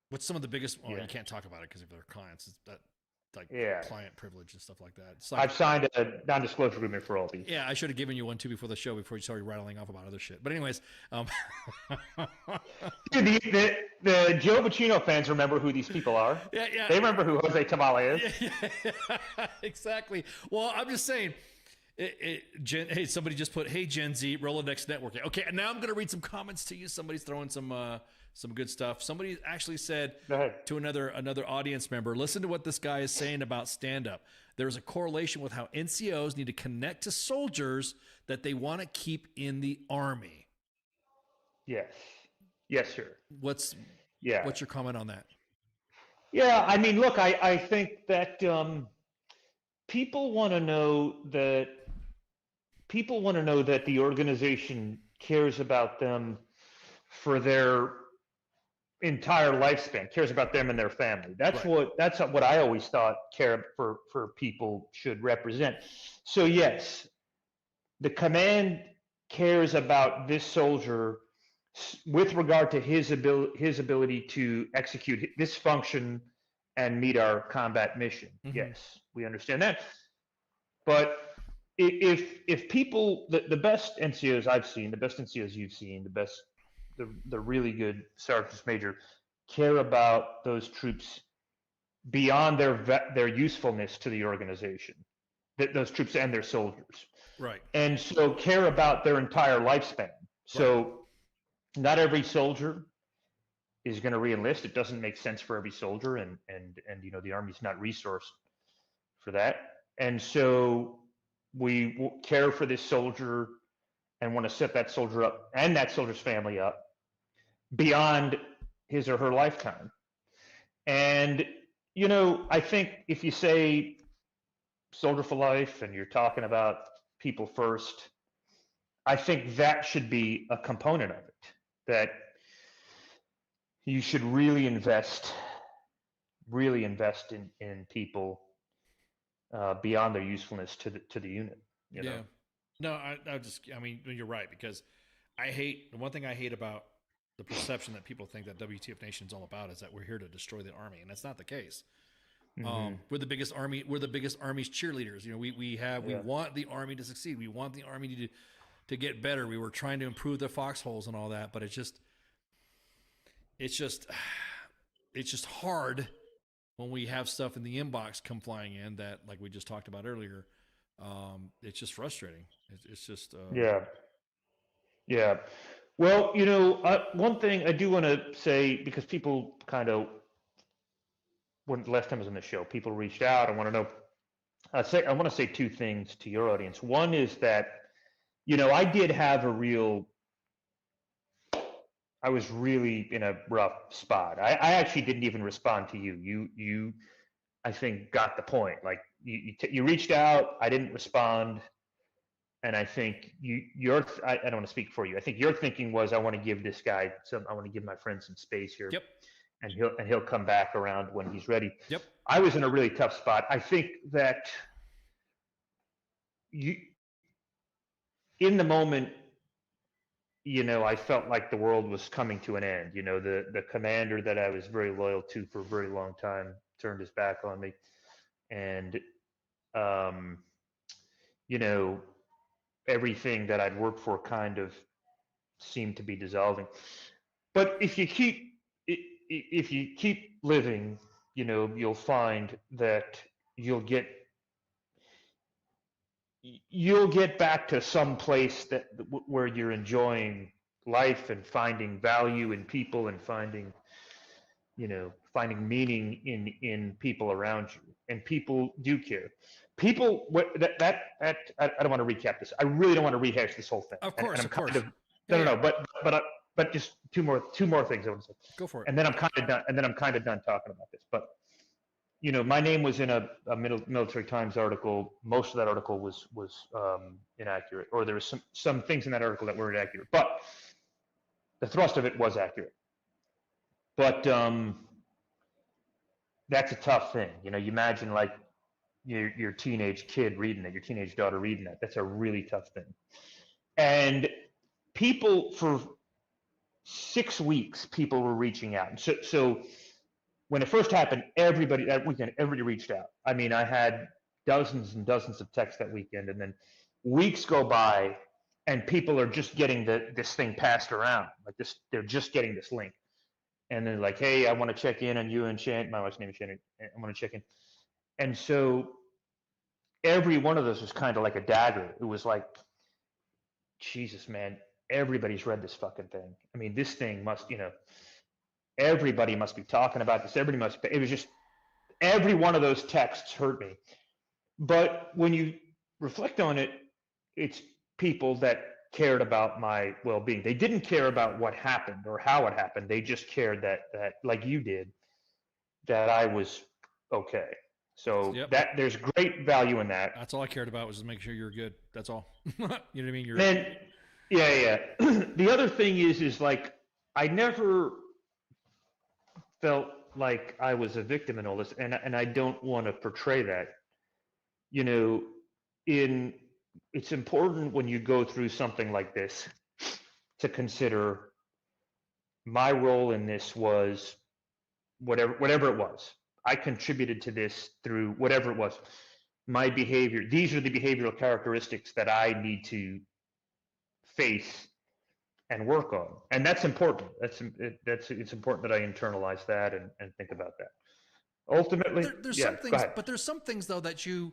What's some of the biggest? Well, you can't talk about it because if they're clients, it's that client privilege and stuff like that. Like, I've signed a non-disclosure agreement for all these. Yeah, I should have given you one too before the show, before you started rattling off about other shit. But anyways, Dude, the Joe Buccino fans remember who these people are. Yeah. They remember who Jose Tamale is. Yeah, exactly. Well, I'm just saying. Hey, somebody just put, "Hey Gen Z, Rolodex networking." Okay, and now I'm going to read some comments to you. Somebody's throwing some good stuff. Somebody actually said to another audience member, "Listen to what this guy is saying about stand-up. There's a correlation with how NCOs need to connect to soldiers that they want to keep in the Army." Yes, sir. What's your comment on that? Yeah, I mean, look, I think that people want to know that the organization cares about them for their entire lifespan, cares about them and their family. That's what I always thought care for people should represent. So yes, the command cares about this soldier with regard to his ability to execute this function and meet our combat mission. Mm-hmm. Yes, we understand that. But if people, the best NCOs I've seen, the best NCOs you've seen, the really good sergeants major care about those troops beyond their usefulness to the organization, those troops and their soldiers. Right. And so care about their entire lifspan. So not every soldier is going to re-enlist. It doesn't make sense for every soldier, and the Army's not resourced for that. And so we care for this soldier and want to set that soldier up and that soldier's family up beyond his or her lifetime. And, I think if you say soldier for life and you're talking about people first, I think that should be a component of it, that you should really invest in people beyond their usefulness to the unit. You know? No, I mean, you're right, because one thing I hate about the perception that people think that WTF Nation is all about is that we're here to destroy the Army, and that's not the case. Mm-hmm. We're the biggest Army. We're the biggest Army's cheerleaders. We want the Army to succeed. We want the Army to get better. We were trying to improve the foxholes and all that, but it's just hard when we have stuff in the inbox come flying in that, like we just talked about earlier. It's just frustrating. It's just yeah. Well, one thing I do want to say, because people kind of, when the last time I was on the show, people reached out. I want to know. I want to say two things to your audience. One is that, I did have I was really in a rough spot. I actually didn't even respond to you. You, I think, got the point. Like you reached out. I didn't respond. And I think I don't want to speak for you. I think your thinking was, I want to give this guy I want to give my friend some space here. Yep. And he'll come back around when he's ready. Yep. I was in a really tough spot. I think that in the moment, I felt like the world was coming to an end. The commander that I was very loyal to for a very long time turned his back on me, and um, everything that I'd worked for kind of seemed to be dissolving. But if you keep living, you'll find that you'll get back to some place where you're enjoying life and finding value in people and finding meaning in people around you, and people do care. People I don't want to recap this. I really don't want to rehash this whole thing. Of course, and of course. No. But just two more things I want to say. Go for it. And then I'm kind of done. And then I'm kind of done talking about this. But my name was in a Military Times article. Most of that article was inaccurate, or there was some things in that article that were inaccurate. But the thrust of it was accurate. But that's a tough thing. You imagine like your teenage kid reading that, your teenage daughter reading that. That's a really tough thing. And people, for 6 weeks, people were reaching out. And so when it first happened, that weekend, everybody reached out. I mean, I had dozens and dozens of texts that weekend, and then weeks go by, and people are just getting this thing passed around. Like this, they're just getting this link. And they're like, hey, I want to check in on you and Shannon. My wife's name is Shannon. I want to check in. And so every one of those was kind of like a dagger. It was like, Jesus, man, everybody's read this fucking thing. I mean, this thing must, everybody must be talking about this. It was just, every one of those texts hurt me. But when you reflect on it, it's people that cared about my well-being. They didn't care about what happened or how it happened. They just cared that like you did, that I was okay. So that there's great value in that. That's all I cared about, was just make sure you're good. That's all. You know what I mean? Yeah. The other thing is like, I never felt like I was a victim in all this, and I don't want to portray that. It's important when you go through something like this to consider my role in this was whatever it was. I contributed to this through whatever it was. My behavior, these are the behavioral characteristics that I need to face and work on. And that's important. It's important that I internalize that and think about that. Ultimately, there's some things, but there's some things though that you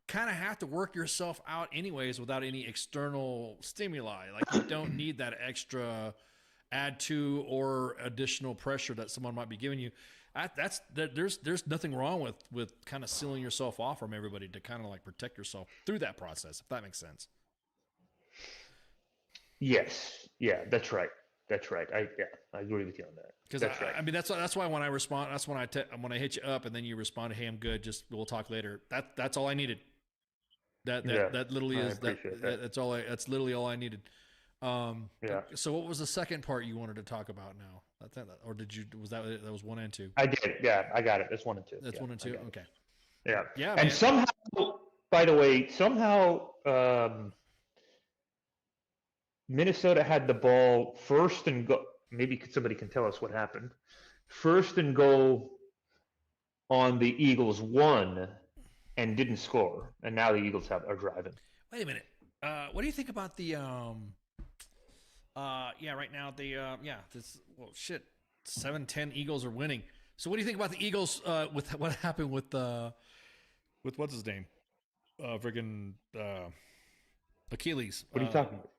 kind of have to work yourself out anyways without any external stimuli. Like you don't need that extra add to or additional pressure that someone might be giving you. There's nothing wrong with kind of sealing yourself off from everybody to kind of like protect yourself through that process, if that makes sense. Yes. Yeah, that's right. I agree with you on that. Because I mean, that's why when I respond, that's when I hit you up and then you respond, hey, I'm good. Just we'll talk later. That's all I needed. That literally is that's literally all I needed. So what was the second part you wanted to talk about now? Or that was 1 and 2? I did. Yeah, I got it. That's 1 and 2. That's 1 and 2. Okay. Yeah. Yeah. And somehow, by the way, Minnesota had the ball first and goal. Maybe somebody can tell us what happened. First and goal on the Eagles 1 and didn't score, and now the Eagles are driving. Wait a minute. What do you think about the right now this 7-10 Eagles are winning. So what do you think about the Eagles with what happened with what's his name? Achilles. What are you talking about?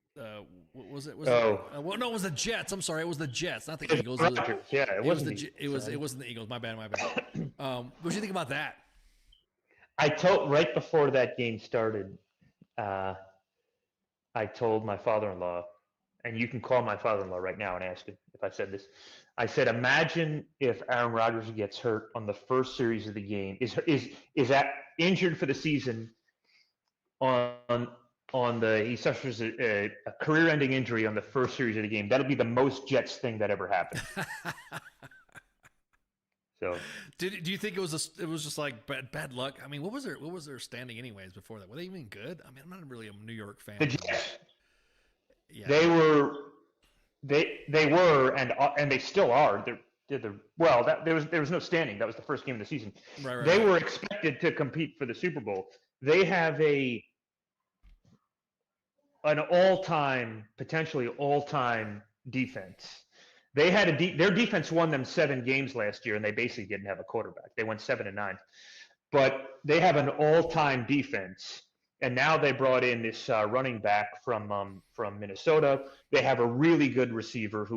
What was it? No, it was the Jets. I'm sorry, it was the Jets, not the Eagles. It wasn't the Eagles. My bad. What do you think about that? I told right before that game started, I told my father-in-law, and you can call my father-in-law right now and ask him if I said this. I said, imagine if Aaron Rodgers gets hurt on the first series of the game, is that injured for the season he suffers a career-ending injury on the first series of the game. That'll be the most Jets thing that ever happened. So, do you think it was just like bad luck? I mean, what was their standing anyways before that? Were they even good? I mean, I'm not really a New York fan. The Jets, yeah, they were They were and they still are. There was no standing. That was the first game of the season. They were expected to compete for the Super Bowl. They have potentially all-time defense. They had their defense won them 7 games last year, and they basically didn't have a quarterback. They went 7-9, but they have an all-time defense. And now they brought in this running back from Minnesota. They have a really good receiver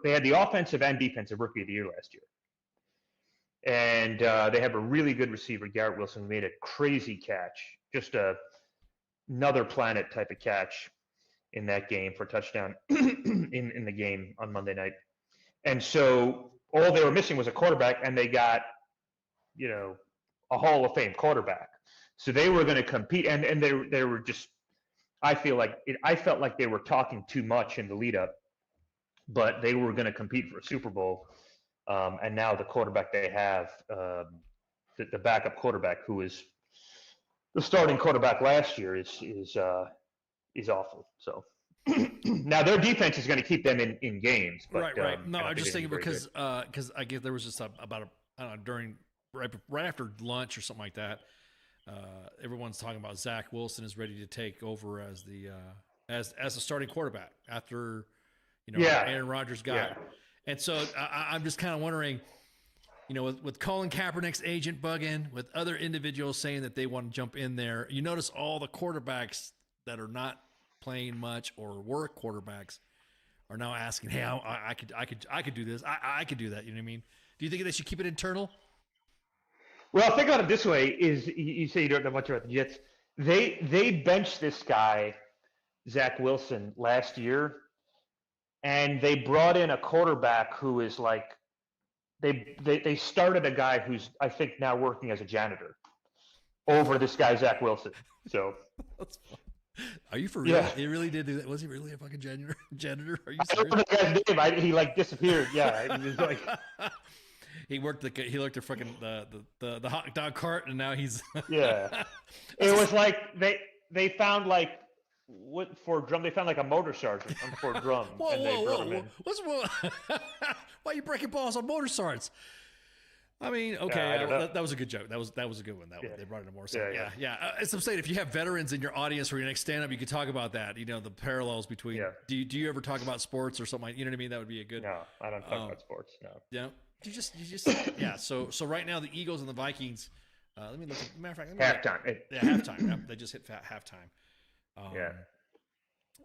they had the offensive and defensive rookie of the year last year. And they have a really good receiver, Garrett Wilson, who made a crazy catch, just another planet type of catch in that game for a touchdown in the game on Monday night. And so all they were missing was a quarterback, and they got, a Hall of Fame quarterback. So they were going to compete, and they were just. I felt like they were talking too much in the lead up, but they were going to compete for a Super Bowl, and now the quarterback they have, the backup quarterback who is the starting quarterback last year is awful. So now their defense is going to keep them in games. But, right. No, I'm just thinking because I guess there was just about during right after lunch or something like that. Everyone's talking about Zach Wilson is ready to take over as the as a starting quarterback after Aaron Rodgers got it. And so I'm just kind of wondering, with Colin Kaepernick's agent bugging, with other individuals saying that they want to jump in there, you notice all the quarterbacks that are not playing much or were quarterbacks are now asking, "Hey, I could do this. I could do that." You know what I mean? Do you think they should keep it internal? Well, think about it this way: is you say you don't know much about the Jets? They benched this guy, Zach Wilson, last year, and they brought in a quarterback who is like they started a guy who's I think now working as a janitor over this guy Zach Wilson. So, are you for real? Yeah. He really did do that. Was he really a fucking janitor? Are you serious? I don't know the guy's name. He like disappeared. Yeah, he was like. He worked the fucking the hot dog cart, and now he's yeah. It was like they found like what for drum. They found like a motor sergeant for drum, and they brought him in. Why are you breaking balls on motor sergeants? I mean, okay, that was a good joke. That was a good one. They brought in a motor sergeant. Yeah. As I'm saying, if you have veterans in your audience for your next stand up, you could talk about that. The parallels between. Yeah. Do you ever talk about sports or something like? You know what I mean? That would be a good. No, I don't talk about sports. No. Yeah. You just yeah. So right now the Eagles and the Vikings. Let me look. Matter of fact, halftime. Halftime. Yep, they just hit halftime. Yeah.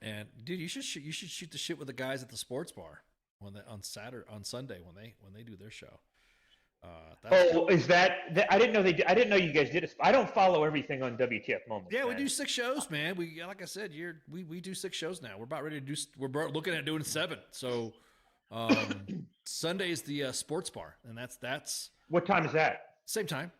And dude, you should shoot the shit with the guys at the sports bar on Sunday when they do their show. Is that? I didn't know they. I didn't know you guys did it. I don't follow everything on WTF Moments. Yeah, we do 6 shows, man. We like I said, we do 6 shows now. We're about ready to do. We're looking at doing 7. So. Sunday is the sports bar, and that's what time is that? Same time.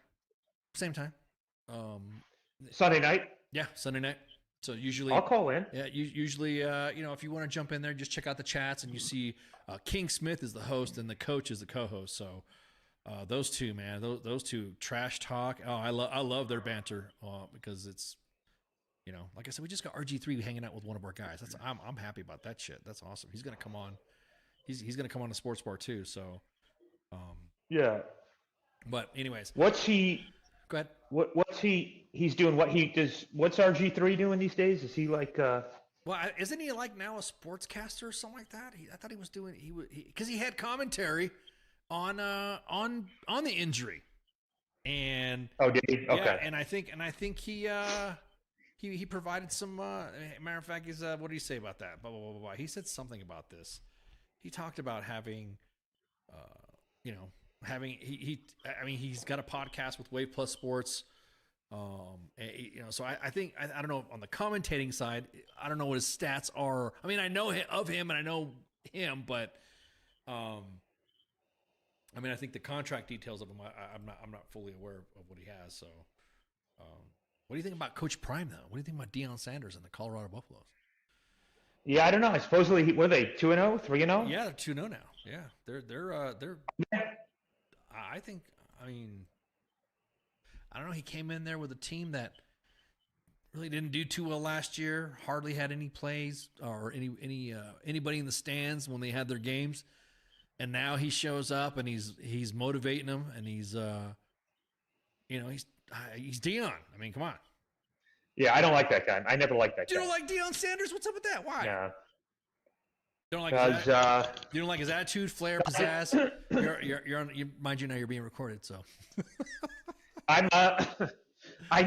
Sunday night. Yeah, Sunday night. So usually I'll call in. Yeah, usually if you want to jump in there, just check out the chats, and you see King Smith is the host and the coach is the co-host. So those two, man, those two trash talk. Oh, I love their banter because it's like I said, we just got RG3 hanging out with one of our guys. I'm happy about that shit. That's awesome. He's gonna come on. He's going to come on the sports bar too. So, yeah. But anyways, what's he? Go ahead. What's he? He's doing what he does. What's RG3 doing these days? Is he like? Well, isn't he like now a sportscaster or something like that? I thought he was doing because he had commentary on the injury, and did he? Okay. Yeah, and I think he provided some. Matter of fact, what did he say about that? Blah blah blah blah. He said something about this. He talked about having, he's got a podcast with Wave Plus Sports. So I think, I don't know on the commentating side, I don't know what his stats are. I mean, I know of him and I know him, but, I think the contract details of him, I'm not fully aware of what he has. So, what do you think about Coach Prime though? What do you think about Deion Sanders and the Colorado Buffaloes? Yeah, I don't know. Supposedly, were they 2-0, 3-0? Yeah, they're 2-0 now. Yeah, they're. I think. I mean, I don't know. He came in there with a team that really didn't do too well last year. Hardly had any plays or anybody in the stands when they had their games. And now he shows up and he's motivating them, and he's Deion. I mean, come on. Yeah, I don't like that guy. I never liked that guy. You don't like Deion Sanders? What's up with that? Why? Yeah. You don't like you don't like his attitude, flair, pizzazz. Mind you, now you're being recorded, so. I'm not a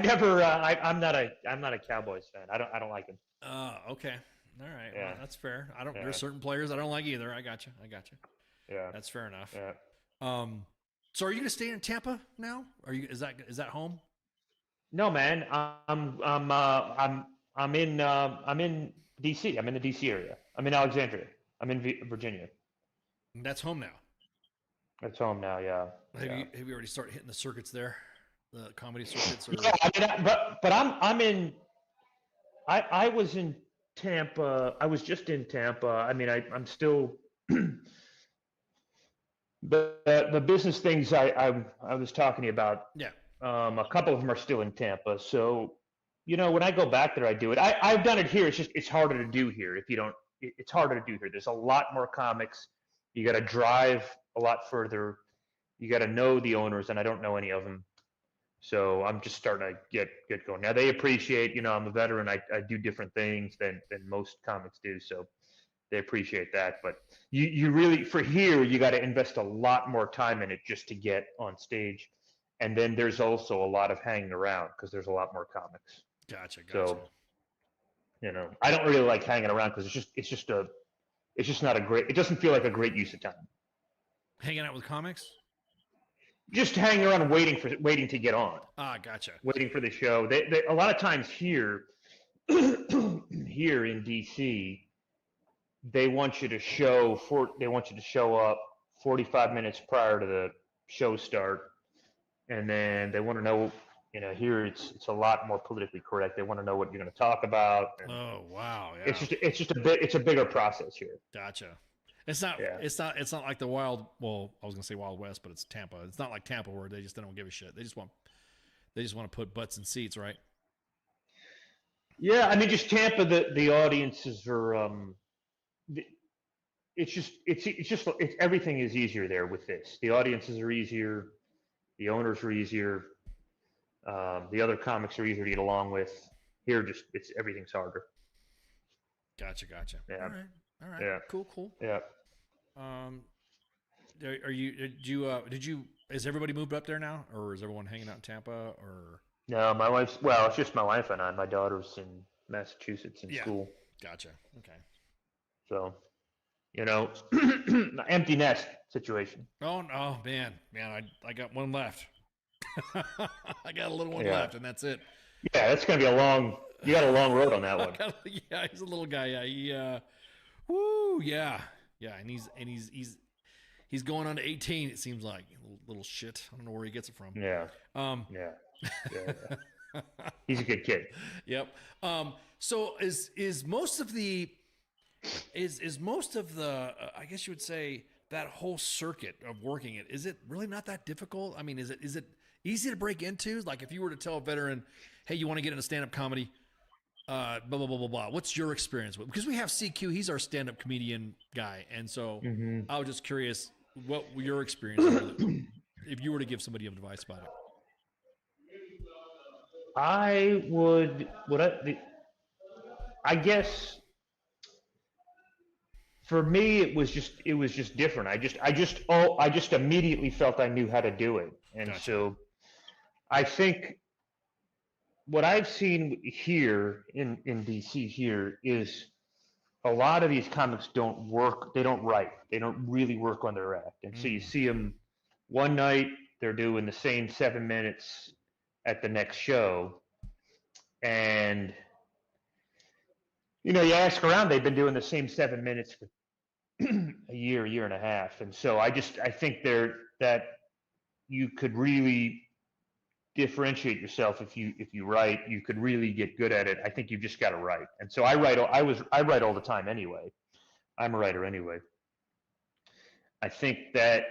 Cowboys fan. I don't like him. Okay. All right. Yeah. Well, that's fair. Yeah. There's certain players I don't like either. I got you. Yeah. That's fair enough. Yeah. So are you gonna stay in Tampa now? Is that home? No, man. I'm in DC. I'm in the DC area. I'm in Alexandria. I'm in Virginia. That's home now. That's home now. Yeah. Have you already started hitting the circuits there, the comedy circuits? Or... Yeah, I mean, but I'm in. I was in Tampa. I was just in Tampa. I mean, I'm still. The business things I was talking about. Yeah. A couple of them are still in Tampa. So, when I go back there, I do it. I've done it here. It's harder to do here. If you don't, it's harder to do here. There's a lot more comics. You got to drive a lot further. You got to know the owners, and I don't know any of them. So I'm just starting to get going. Now they appreciate, I'm a veteran. I do different things than most comics do. So they appreciate that. But you really, for here, you got to invest a lot more time in it just to get on stage. And then there's also a lot of hanging around because there's a lot more comics. Gotcha. So, I don't really like hanging around because it's just not a great. It doesn't feel like a great use of time. Hanging out with comics. Just hanging around waiting to get on. Ah, gotcha. Waiting for the show. They a lot of times here in DC, they want you to show up 45 minutes prior to the show start. And then they want to know, here it's a lot more politically correct. They want to know what you're going to talk about. Oh wow! Yeah. It's a bigger process here. Gotcha. It's not like the Wild. Well, I was going to say Wild West, but it's Tampa. It's not like Tampa where they don't give a shit. They just want to put butts in seats, right? Yeah, I mean, just Tampa. The audiences are. It's everything is easier there with this. The audiences are easier. The owners are easier. The other comics are easier to get along with. Here, everything's harder. Gotcha. Yeah. All right. Yeah. Cool. Yeah. Is everybody moved up there now, or is everyone hanging out in Tampa, or? No, my wife's. Well, it's just my wife and I. My daughter's in Massachusetts in school. Gotcha. Okay. So, empty nest situation. Oh man, I got one left. I got a little one left, and that's it. Yeah, that's gonna be you got a long road on that one. Yeah, he's a little guy. Yeah, and he's going on to 18. It seems like little shit. I don't know where he gets it from. Yeah. Yeah. He's a good kid. Yep. So is most of the I guess you would say that whole circuit of working it, is it really not that difficult? I mean, is it easy to break into? Like if you were to tell a veteran, hey, you want to get into stand-up comedy, blah, blah, blah, blah, blah. What's your experience with? Because we have CQ, he's our stand-up comedian guy. And so I was just curious what your experience is with it, if you were to give somebody advice about it. I guess for me it was just different. I just immediately felt I knew how to do it. And Gotcha. So I think what I've seen here in DC here is a lot of these comics don't work. They don't write. They don't really work on their act. And so you see them one night, they're doing the same 7 minutes at the next show. And, you ask around, they've been doing the same 7 minutes for a year and a half. And so I think that you could really differentiate yourself if you write. You could really get good at it. I think you just got to write. And so I write all the time anyway. I'm a writer anyway. I think that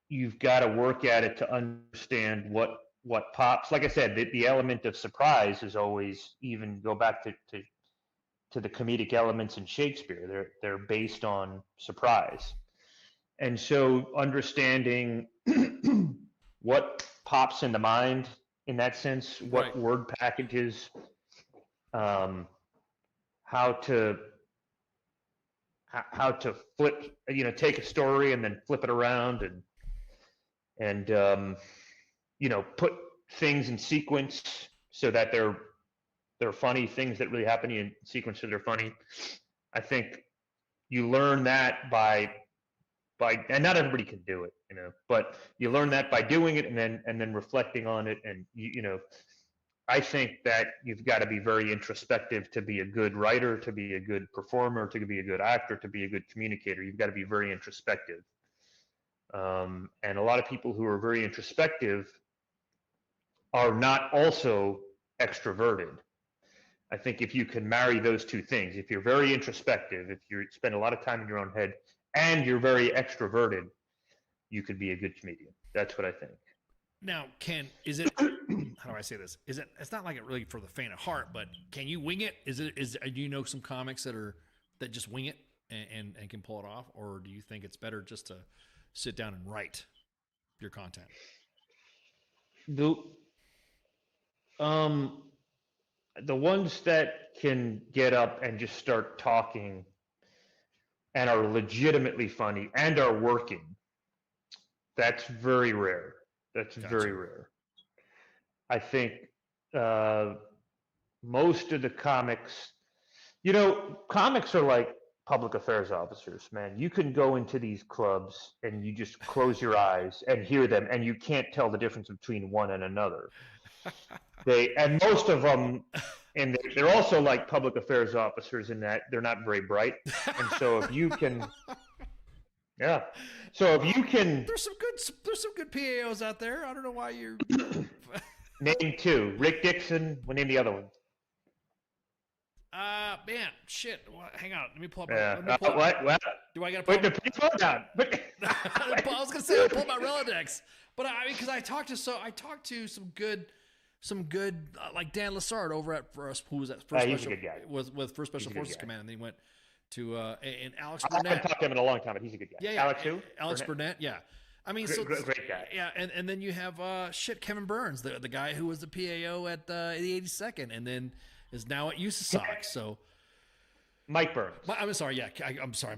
you've got to work at it to understand what what pops. Like I said, the element of surprise is always, even go back to the comedic elements in Shakespeare. They're based on surprise. And so understanding what pops into mind in that sense, what Right. word packages, how to flip, take a story and then flip it around and put things in sequence so that they're funny, things that really happen in sequence so they're funny. I think you learn that by and not everybody can do it, but you learn that by doing it and then reflecting on it. And I think that you've got to be very introspective to be a good writer, to be a good performer, to be a good actor, to be a good communicator. You've got to be very introspective. And a lot of people who are very introspective are not also extroverted. I think if you can marry those two things, if you're very introspective, if you spend a lot of time in your own head, and you're very extroverted, you could be a good comedian. That's what I think. Now, Ken, is it? How do I say this? Is it? It's not like it really for the faint of heart, but can you wing it? Do you know some comics that just wing it and can pull it off, or do you think it's better just to sit down and write your content? The ones that can get up and just start talking and are legitimately funny and are working, that's very rare. That's very rare. I think most of the comics, comics are like public affairs officers, man. You can go into these clubs and you just close your eyes and hear them, and you can't tell the difference between one and another. And most of them, and they're also like public affairs officers in that they're not very bright. And so if you can, so if you can, there's some good PAOs out there. I don't know why you're name two. Rick Dixon. We'll name the other one. Man, shit. Hang on. Let me pull up. What? Do I got to put the phone down? I was gonna say I'll pull my Rolodex, but because I talked to some good like Dan Lassard over at First, who was at First he's Special, a good guy. was with First Special Forces Command, and then he went to and Alex I Burnett. haven't talked to him in a long time, but he's a good guy. Yeah. Alex who? Alex Burnett. Yeah. I mean, great guy. Yeah, and then you have Kevin Burns, the guy who was the PAO at the 82nd, and then is now at USASOC. So Mike Burns. I'm sorry. Yeah, I'm sorry.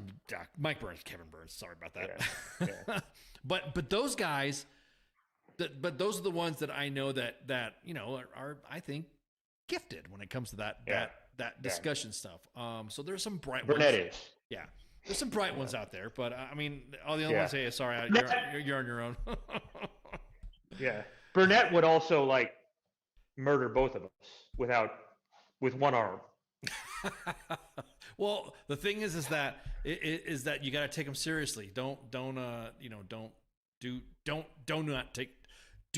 Mike Burns, Kevin Burns. Sorry about that. Yeah. but those guys, but those are the ones that I know that are I think gifted when it comes to that discussion stuff. So there's some bright Burnett ones. is. Yeah. There's some bright ones out there, but I mean, all the other ones say, "Sorry, you're on your own." Yeah, Burnett would also like murder both of us with one arm. Well, the thing is that you got to take them seriously. Do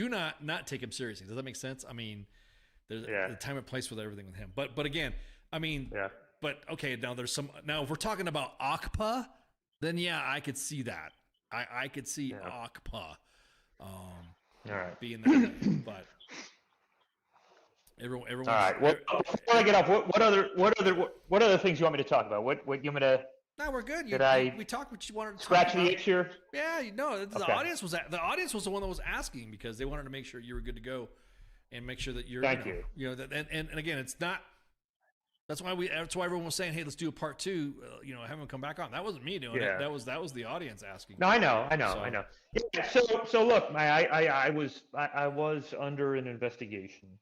not take him seriously. Does that make sense? I mean, there's a time and place for everything with him. But again, I mean, But okay, now if we're talking about Akpa, then I could see that. I could see Akpa being that way. But everyone. All right. Well, before I get off, what other things you want me to talk about? What you want me to? No, we're good. We talked what you wanted to scratch talk about. the itch here. Yeah, the audience was the one that was asking because they wanted to make sure you were good to go and make sure that you're. Thank you. And again, it's not. That's why everyone was saying, "Hey, let's do a part 2." Have him come back on. That wasn't me doing it. That was the audience asking. No, I know. Yeah, so look, I was under an investigation.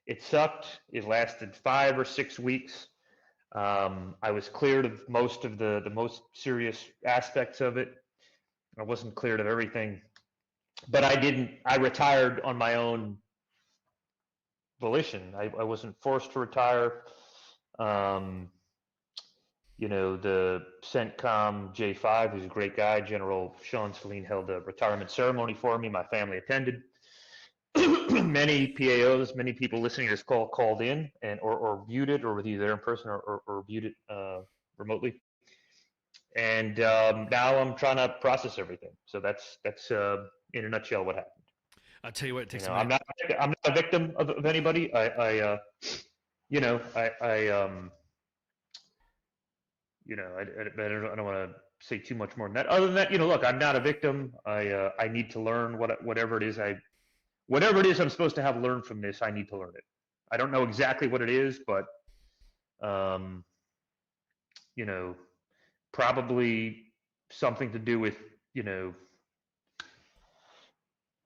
It sucked. It lasted 5 or 6 weeks. I was cleared of most of the most serious aspects of it. I wasn't cleared of everything, but I retired on my own volition. I wasn't forced to retire. The CENTCOM J5, who's a great guy, General Sean Celine, held a retirement ceremony for me. My family attended. Many PAOs, many people listening to this call called in or viewed it, or were either there in person or viewed it remotely. And now I'm trying to process everything. So that's in a nutshell what happened. I'll tell you what, it takes. I'm not a victim of anybody. I don't want to say too much more than that. Other than that, look, I'm not a victim. I need to learn whatever it is I'm supposed to have learned from this. I need to learn it. I don't know exactly what it is, but probably something to do with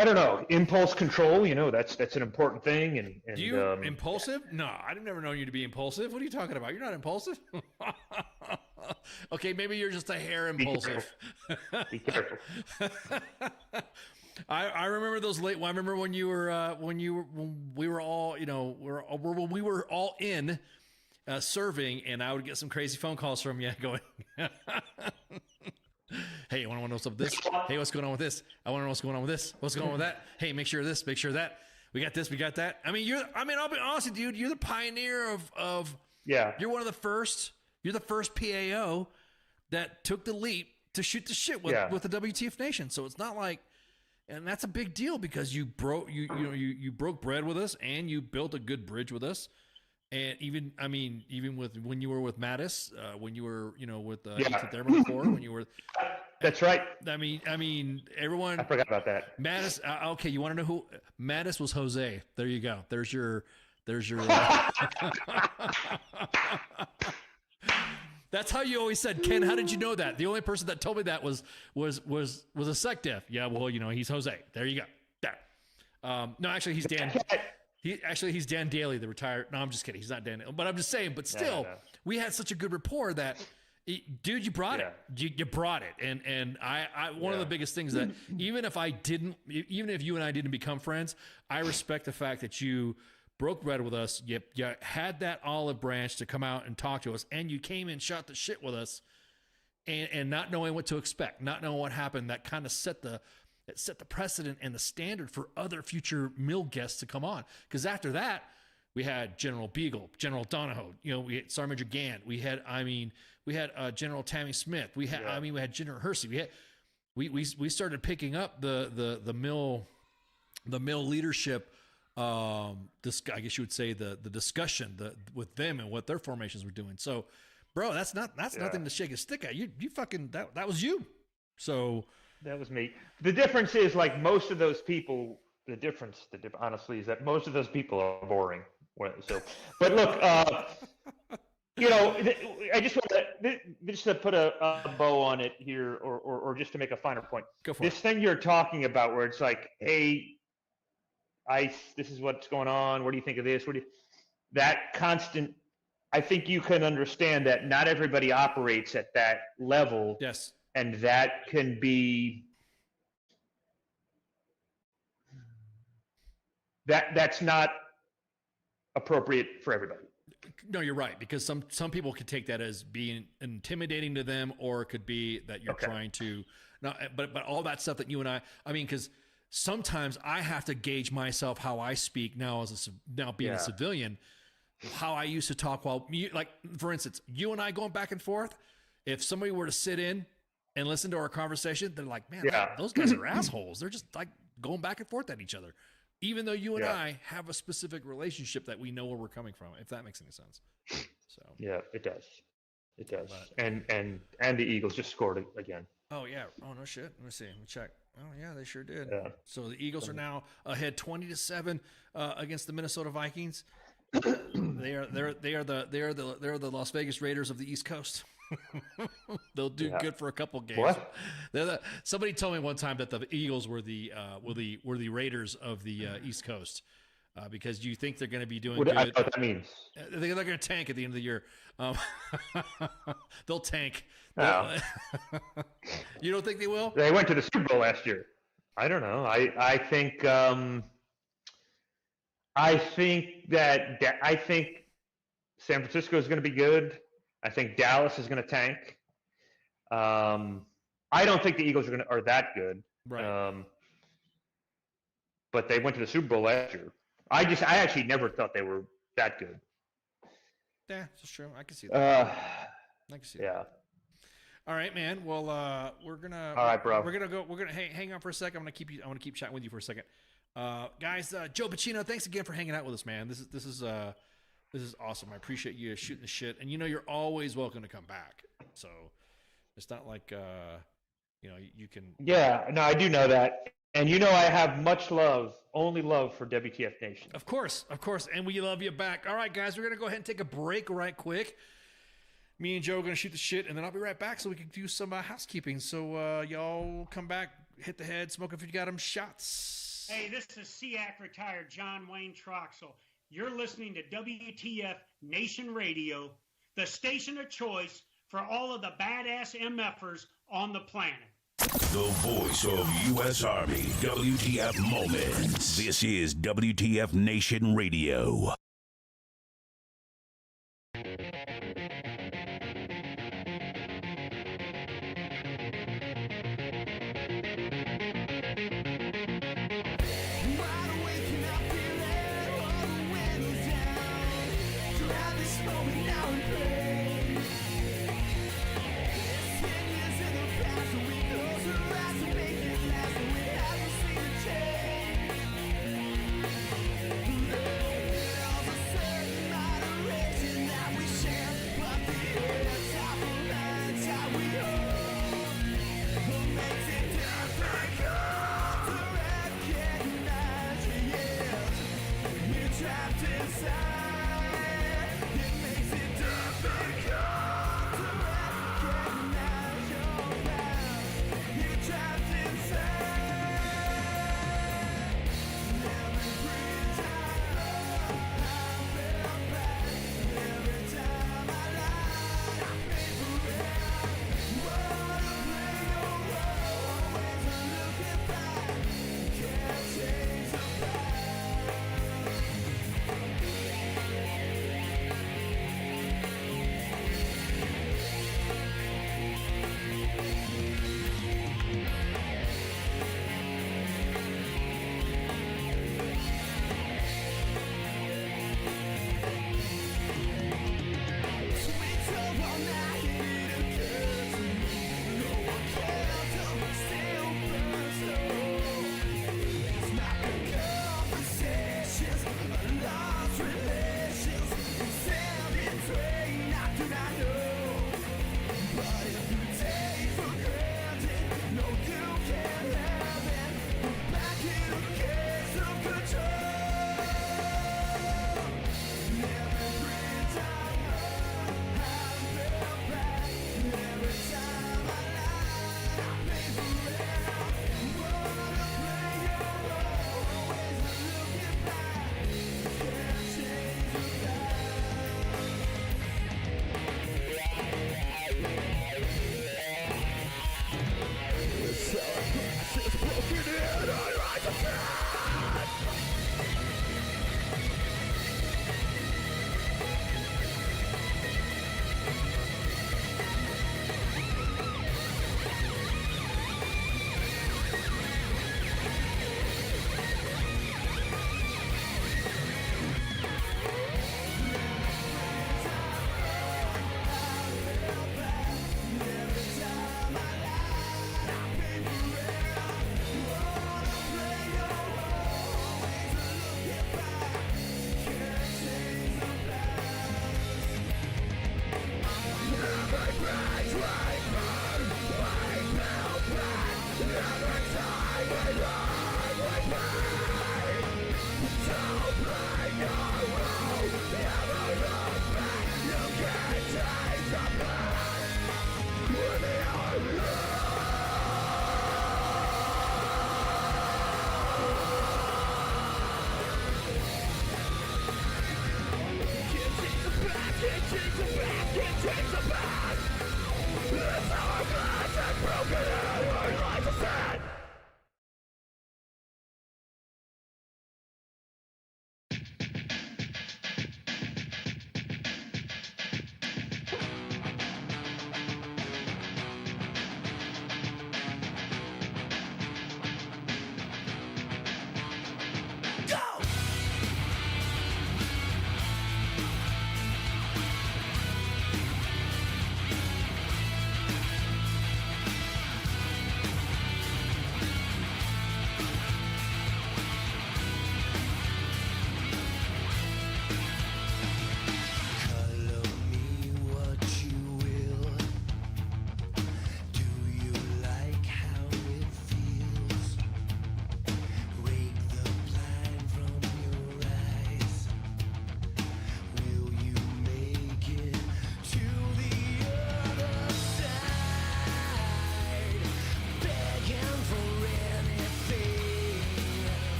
I don't know, impulse control. That's an important thing. And do you impulsive? No, I've never known you to be impulsive. What are you talking about? You're not impulsive. Okay, maybe you're just a hair impulsive. Be careful. I remember those late. Well, I remember when we were all we were all in serving, and I would get some crazy phone calls from you going, "Hey, you want to know what's up with this? Hey, what's going on with this? I want to know what's going on with this. What's going on with that? Hey, make sure this, make sure that. We got this, we got that." I mean, I'll be honest with you, dude. You're the pioneer of. Yeah. You're one of the first. You're the first PAO that took the leap to shoot the shit with the WTF Nation. So it's not like, and that's a big deal because you broke bread with us and you built a good bridge with us. And even with when you were with Mattis, when you were with 18th Airborne Corps, when you were. That's right. I mean, everyone. I forgot about that. Mattis. Okay, you want to know who Mattis was? Jose. There you go. There's your. That's how you always said, Ken. How did you know that? The only person that told me that was a sec def. Yeah, well, he's Jose. There you go. There. No, actually, he's Dan. He's Dan Daly, the retired. No, I'm just kidding. He's not Dan. But I'm just saying. But still, we had such a good rapport that, dude, you brought it. You brought it. And I one of the biggest things that even if you and I didn't become friends, I respect the fact that you broke bread with us. You had that olive branch to come out and talk to us, and you came and shot the shit with us, and not knowing what to expect, not knowing what happened. That kind of set the precedent and the standard for other future mill guests to come on. Because after that, we had General Beagle, General Donahoe. We had Sergeant Major Gant. We had General Tammy Smith. We had General Hersey. We started picking up the mill leadership. I guess you would say the discussion with them and what their formations were doing. So, bro, that's nothing to shake a stick at. You fucking that was you. So that was me. The difference is, like, most of those people. The difference, honestly, is that most of those people are boring. So, but look, I just want to put a bow on it here, or just to make a finer point. Go for this thing you're talking about, where it's like, hey, this is what's going on. What do you think of this? That constant, I think you can understand that not everybody operates at that level. Yes. And that can be, that's not appropriate for everybody. No, you're right, because some people could take that as being intimidating to them, or it could be that you're trying to, but all that stuff that you and I mean, because sometimes I have to gauge myself how I speak now being a civilian, how I used to talk like, for instance, you and I going back and forth. If somebody were to sit in and listen to our conversation, they're like, man, those guys are assholes. They're just like going back and forth at each other, even though you and I have a specific relationship that we know where we're coming from, if that makes any sense. So yeah, it does. It does. And the Eagles just scored it again. Oh yeah. Oh no shit. Let me see. Let me check. Oh yeah, they sure did. Yeah. So the Eagles are now ahead 20-7 against the Minnesota Vikings. They are the Las Vegas Raiders of the East Coast. They'll do good for a couple games. What? Somebody told me one time that the Eagles were the Raiders of the East Coast. Because you think they're going to be doing good. I know what that means. They're going to tank at the end of the year. They'll tank. No. You don't think they will? They went to the Super Bowl last year. I don't know. I think San Francisco is going to be good. I think Dallas is going to tank. I don't think the Eagles are that good. Right. But they went to the Super Bowl last year. I actually never thought they were that good. Yeah, that's true. I can see that. I can see yeah. that. All right, man. Well, we're gonna. All right, bro. We're gonna go. We're gonna hang on for a second. I want to keep chatting with you for a second. Guys, Joe Buccino, thanks again for hanging out with us, man. This is awesome. I appreciate you shooting the shit, and you're always welcome to come back. So it's not like you can. Yeah, no, I do know that, and I have much love, only love for WTF Nation. Of course, and we love you back. All right, guys, we're gonna go ahead and take a break right quick. Me and Joe are gonna shoot the shit, and then I'll be right back so we can do some housekeeping. So y'all come back, hit the head, smoke if you got them shots. Hey, this is SEAC retired John Wayne Troxel. You're listening to WTF Nation Radio, the station of choice for all of the badass MFers on the planet. The voice of U.S. Army, WTF Moments. This is WTF Nation Radio.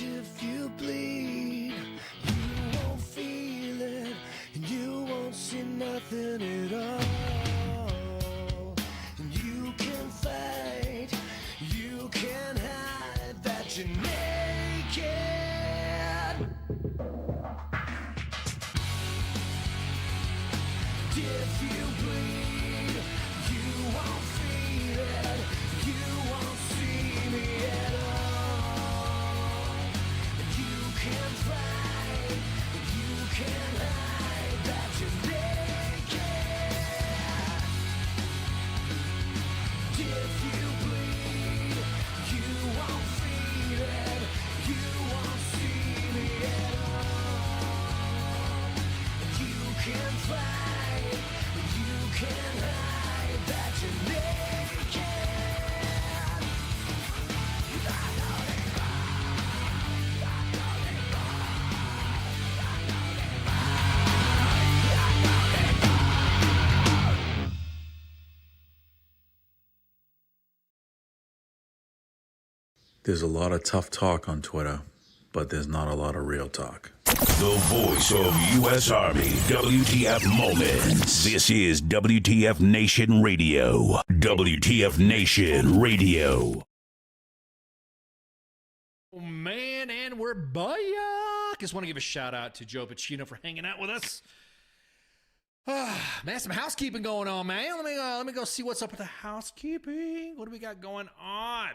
If you bleed, you won't feel it, and you won't see nothing at all. And you can fight, you can hide that you're naked. If you bleed, you won't feel it, you won't see me at all. You can fight, you can hide that you're naked. If you bleed, you won't feel it, you won't see me at all. You can fight, you can hide that you're naked. There's a lot of tough talk on Twitter, but there's not a lot of real talk. The voice of U.S. Army, WTF Moments. This is WTF Nation Radio. WTF Nation Radio. Oh, man, and we're back. Just want to give a shout out to Joe Buccino for hanging out with us. Man, some housekeeping going on, man. Let me go see what's up with the housekeeping. What do we got going on?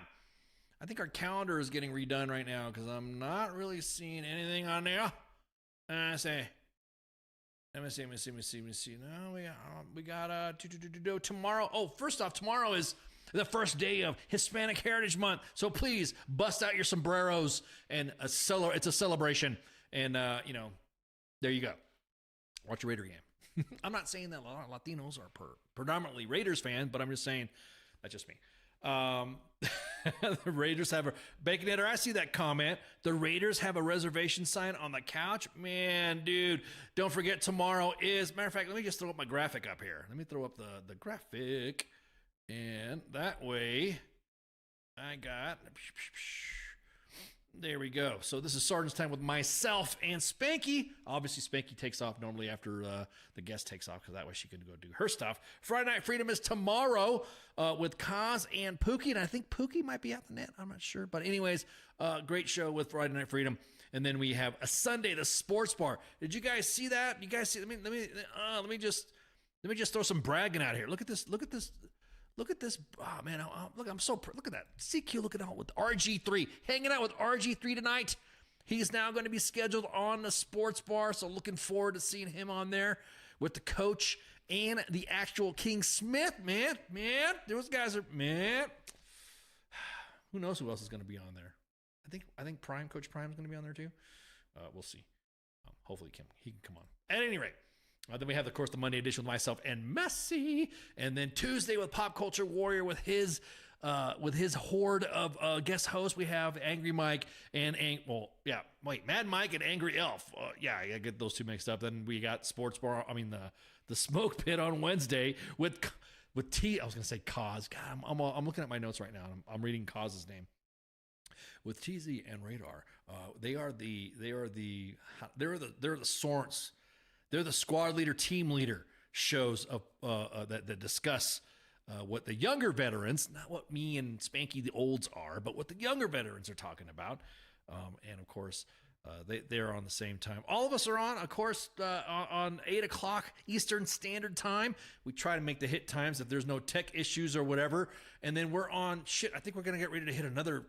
I think our calendar is getting redone right now because I'm not really seeing anything on there. Let me see. No, we got tomorrow. Oh, first off, tomorrow is the first day of Hispanic Heritage Month. So please bust out your sombreros and it's a celebration. And there you go. Watch your Raider game. I'm not saying that a lot of Latinos are predominantly Raiders fans, but I'm just saying that's just me. The Raiders have a Baconator. I see that comment. The Raiders have a reservation sign on the couch. Man, dude, don't forget tomorrow is. Matter of fact, let me just throw up my graphic up here. Let me throw up the graphic, and that way, I got. There we go. So this is Sergeant's Time with myself and Spanky. Obviously, Spanky takes off normally after the guest takes off because that way she can go do her stuff. Friday Night Freedom is tomorrow with Kaz and Pookie, and I think Pookie might be at the net. I'm not sure, but anyways, great show with Friday Night Freedom. And then we have a Sunday, the Sports Bar. Did you guys see that? You guys see? Let me just throw some bragging out here. Look at this. Oh, man. Look, I'm so look at that. CQ looking out with RG3. Hanging out with RG3 tonight. He's now going to be scheduled on the Sports Bar. So looking forward to seeing him on there with the coach and the actual King Smith, man. Those guys are, man. Who knows who else is going to be on there? I think Coach Prime is going to be on there too. We'll see. Hopefully he can come on. At any rate. Then we have, of course, the Monday edition with myself and Messi. And then Tuesday with Pop Culture Warrior with his with his horde of guest hosts. We have Angry Mike and Mad Mike and Angry Elf. I get those two mixed up. Then we got Sports Bar. I mean the Smoke Pit on Wednesday with T. I was gonna say Cause. God, I'm looking at my notes right now. I'm reading Cause's name. With TZ and Radar, they're the Sorts. They're the squad leader, team leader shows of that discuss what the younger veterans, not what me and Spanky the olds are, but what the younger veterans are talking about. And of course, they're on the same time. All of us are on, of course, on 8 o'clock Eastern Standard Time. We try to make the hit times if there's no tech issues or whatever. And then we're on I think we're going to get ready to hit another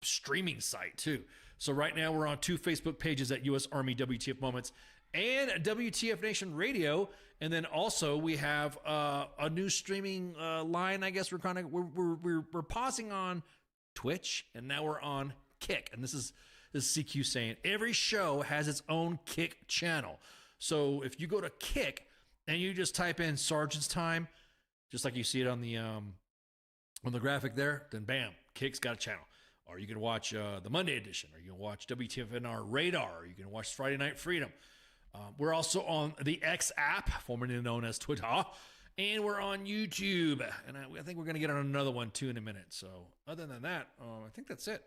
streaming site too. So right now we're on 2 Facebook pages at U.S. Army WTF Moments and WTF Nation Radio, and then also we have a new streaming line. I guess we're pausing on Twitch, and now we're on Kick. And this is CQ saying every show has its own Kick channel. So if you go to Kick and you just type in Sergeant's Time, just like you see it on the graphic there, then bam, Kick's got a channel. Or you can watch the Monday edition, or you can watch WTFNR Radar, or you can watch Friday Night Freedom. We're also on the X app, formerly known as Twitter, and we're on YouTube. And I think we're going to get on another one too in a minute. So other than that, I think that's it.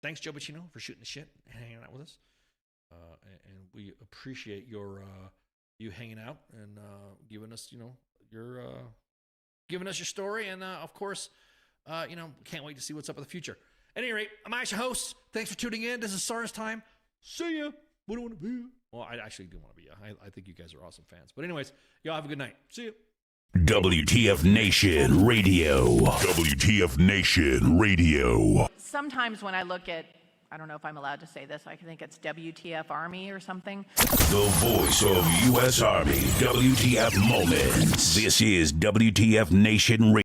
Thanks, Joe Buccino, for shooting the shit and hanging out with us. And we appreciate you hanging out and giving us, giving us your story. And of course, can't wait to see what's up in the future. At any rate, I'm Ash, your host. Thanks for tuning in. This is SARS time. See ya. We don't want to be you. Well, I actually do want to be you. I think you guys are awesome fans. But anyways, y'all have a good night. See ya. WTF Nation Radio. WTF Nation Radio. Sometimes when I look at, I don't know if I'm allowed to say this, I think it's WTF Army or something. The voice of U.S. Army. WTF Moments. This is WTF Nation Radio.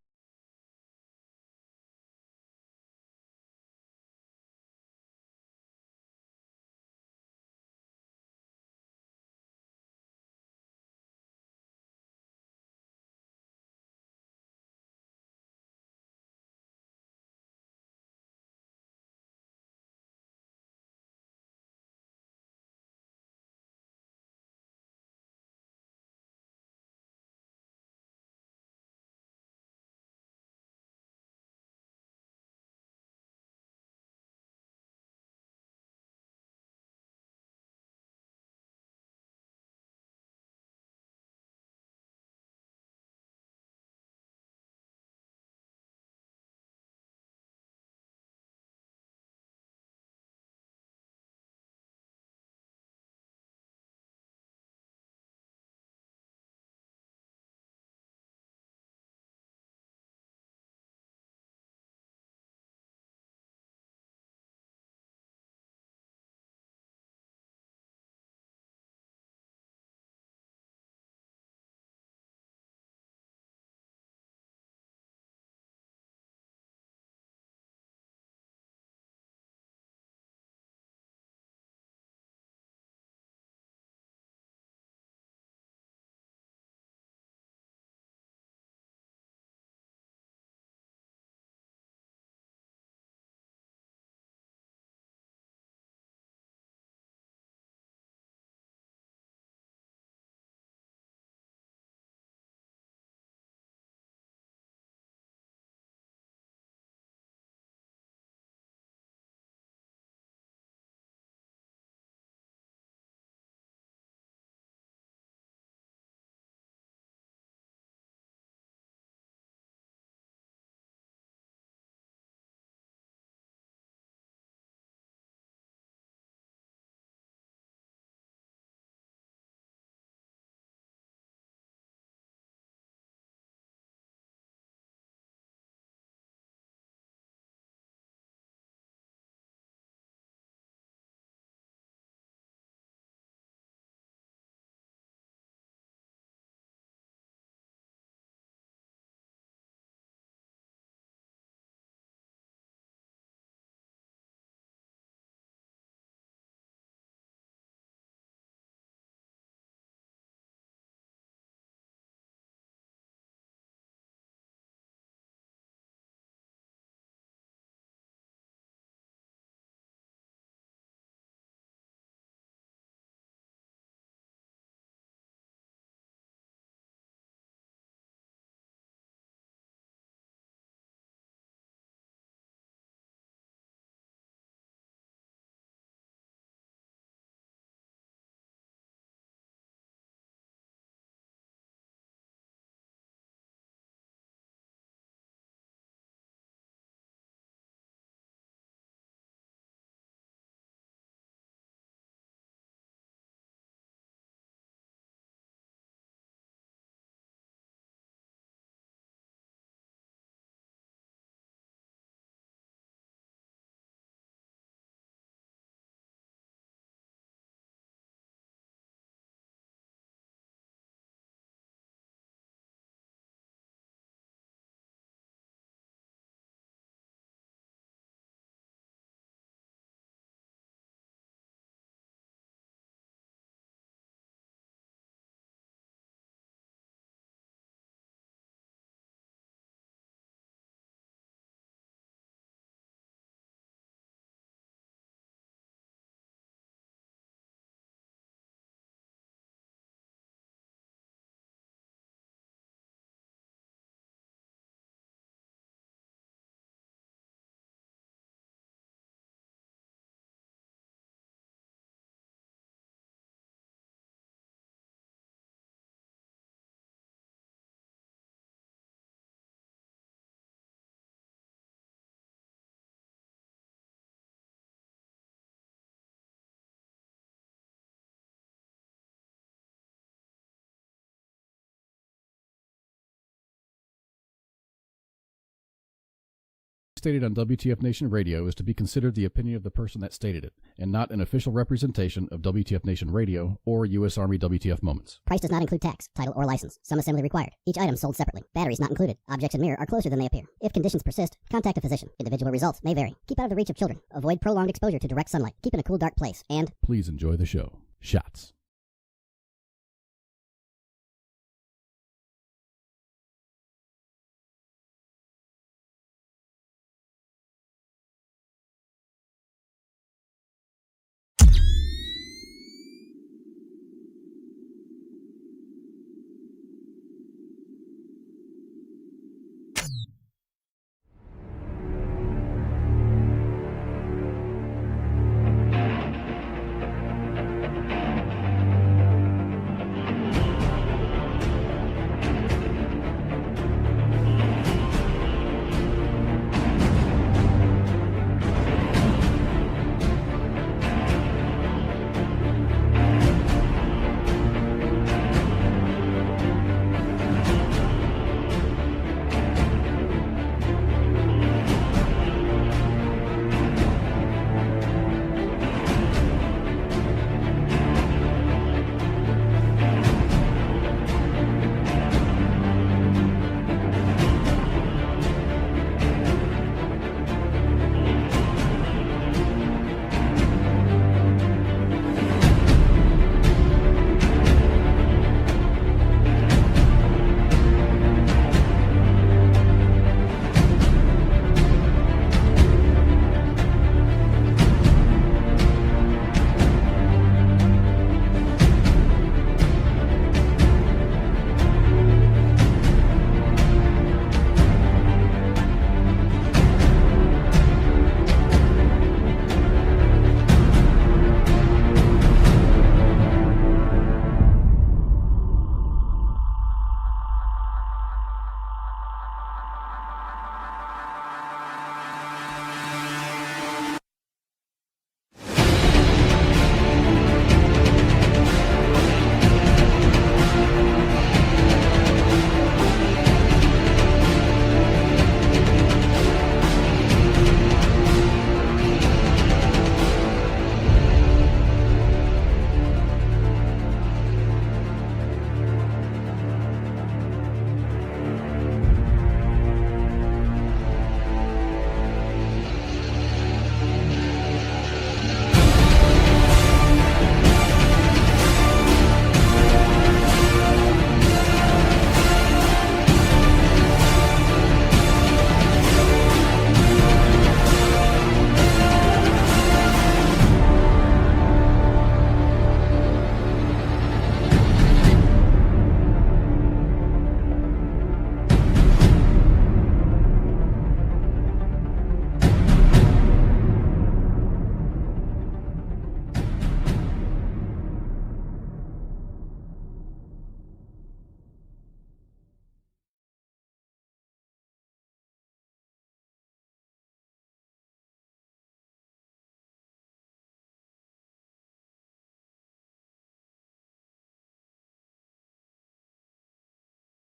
stated on WTF Nation Radio is to be considered the opinion of the person that stated it, and not an official representation of WTF Nation Radio or U.S. Army WTF Moments. Price does not include tax, title, or license. Some assembly required. Each item sold separately. Batteries not included. Objects in mirror are closer than they appear. If conditions persist, contact a physician. Individual results may vary. Keep out of the reach of children. Avoid prolonged exposure to direct sunlight. Keep in a cool, dark place. And please enjoy the show. Shots.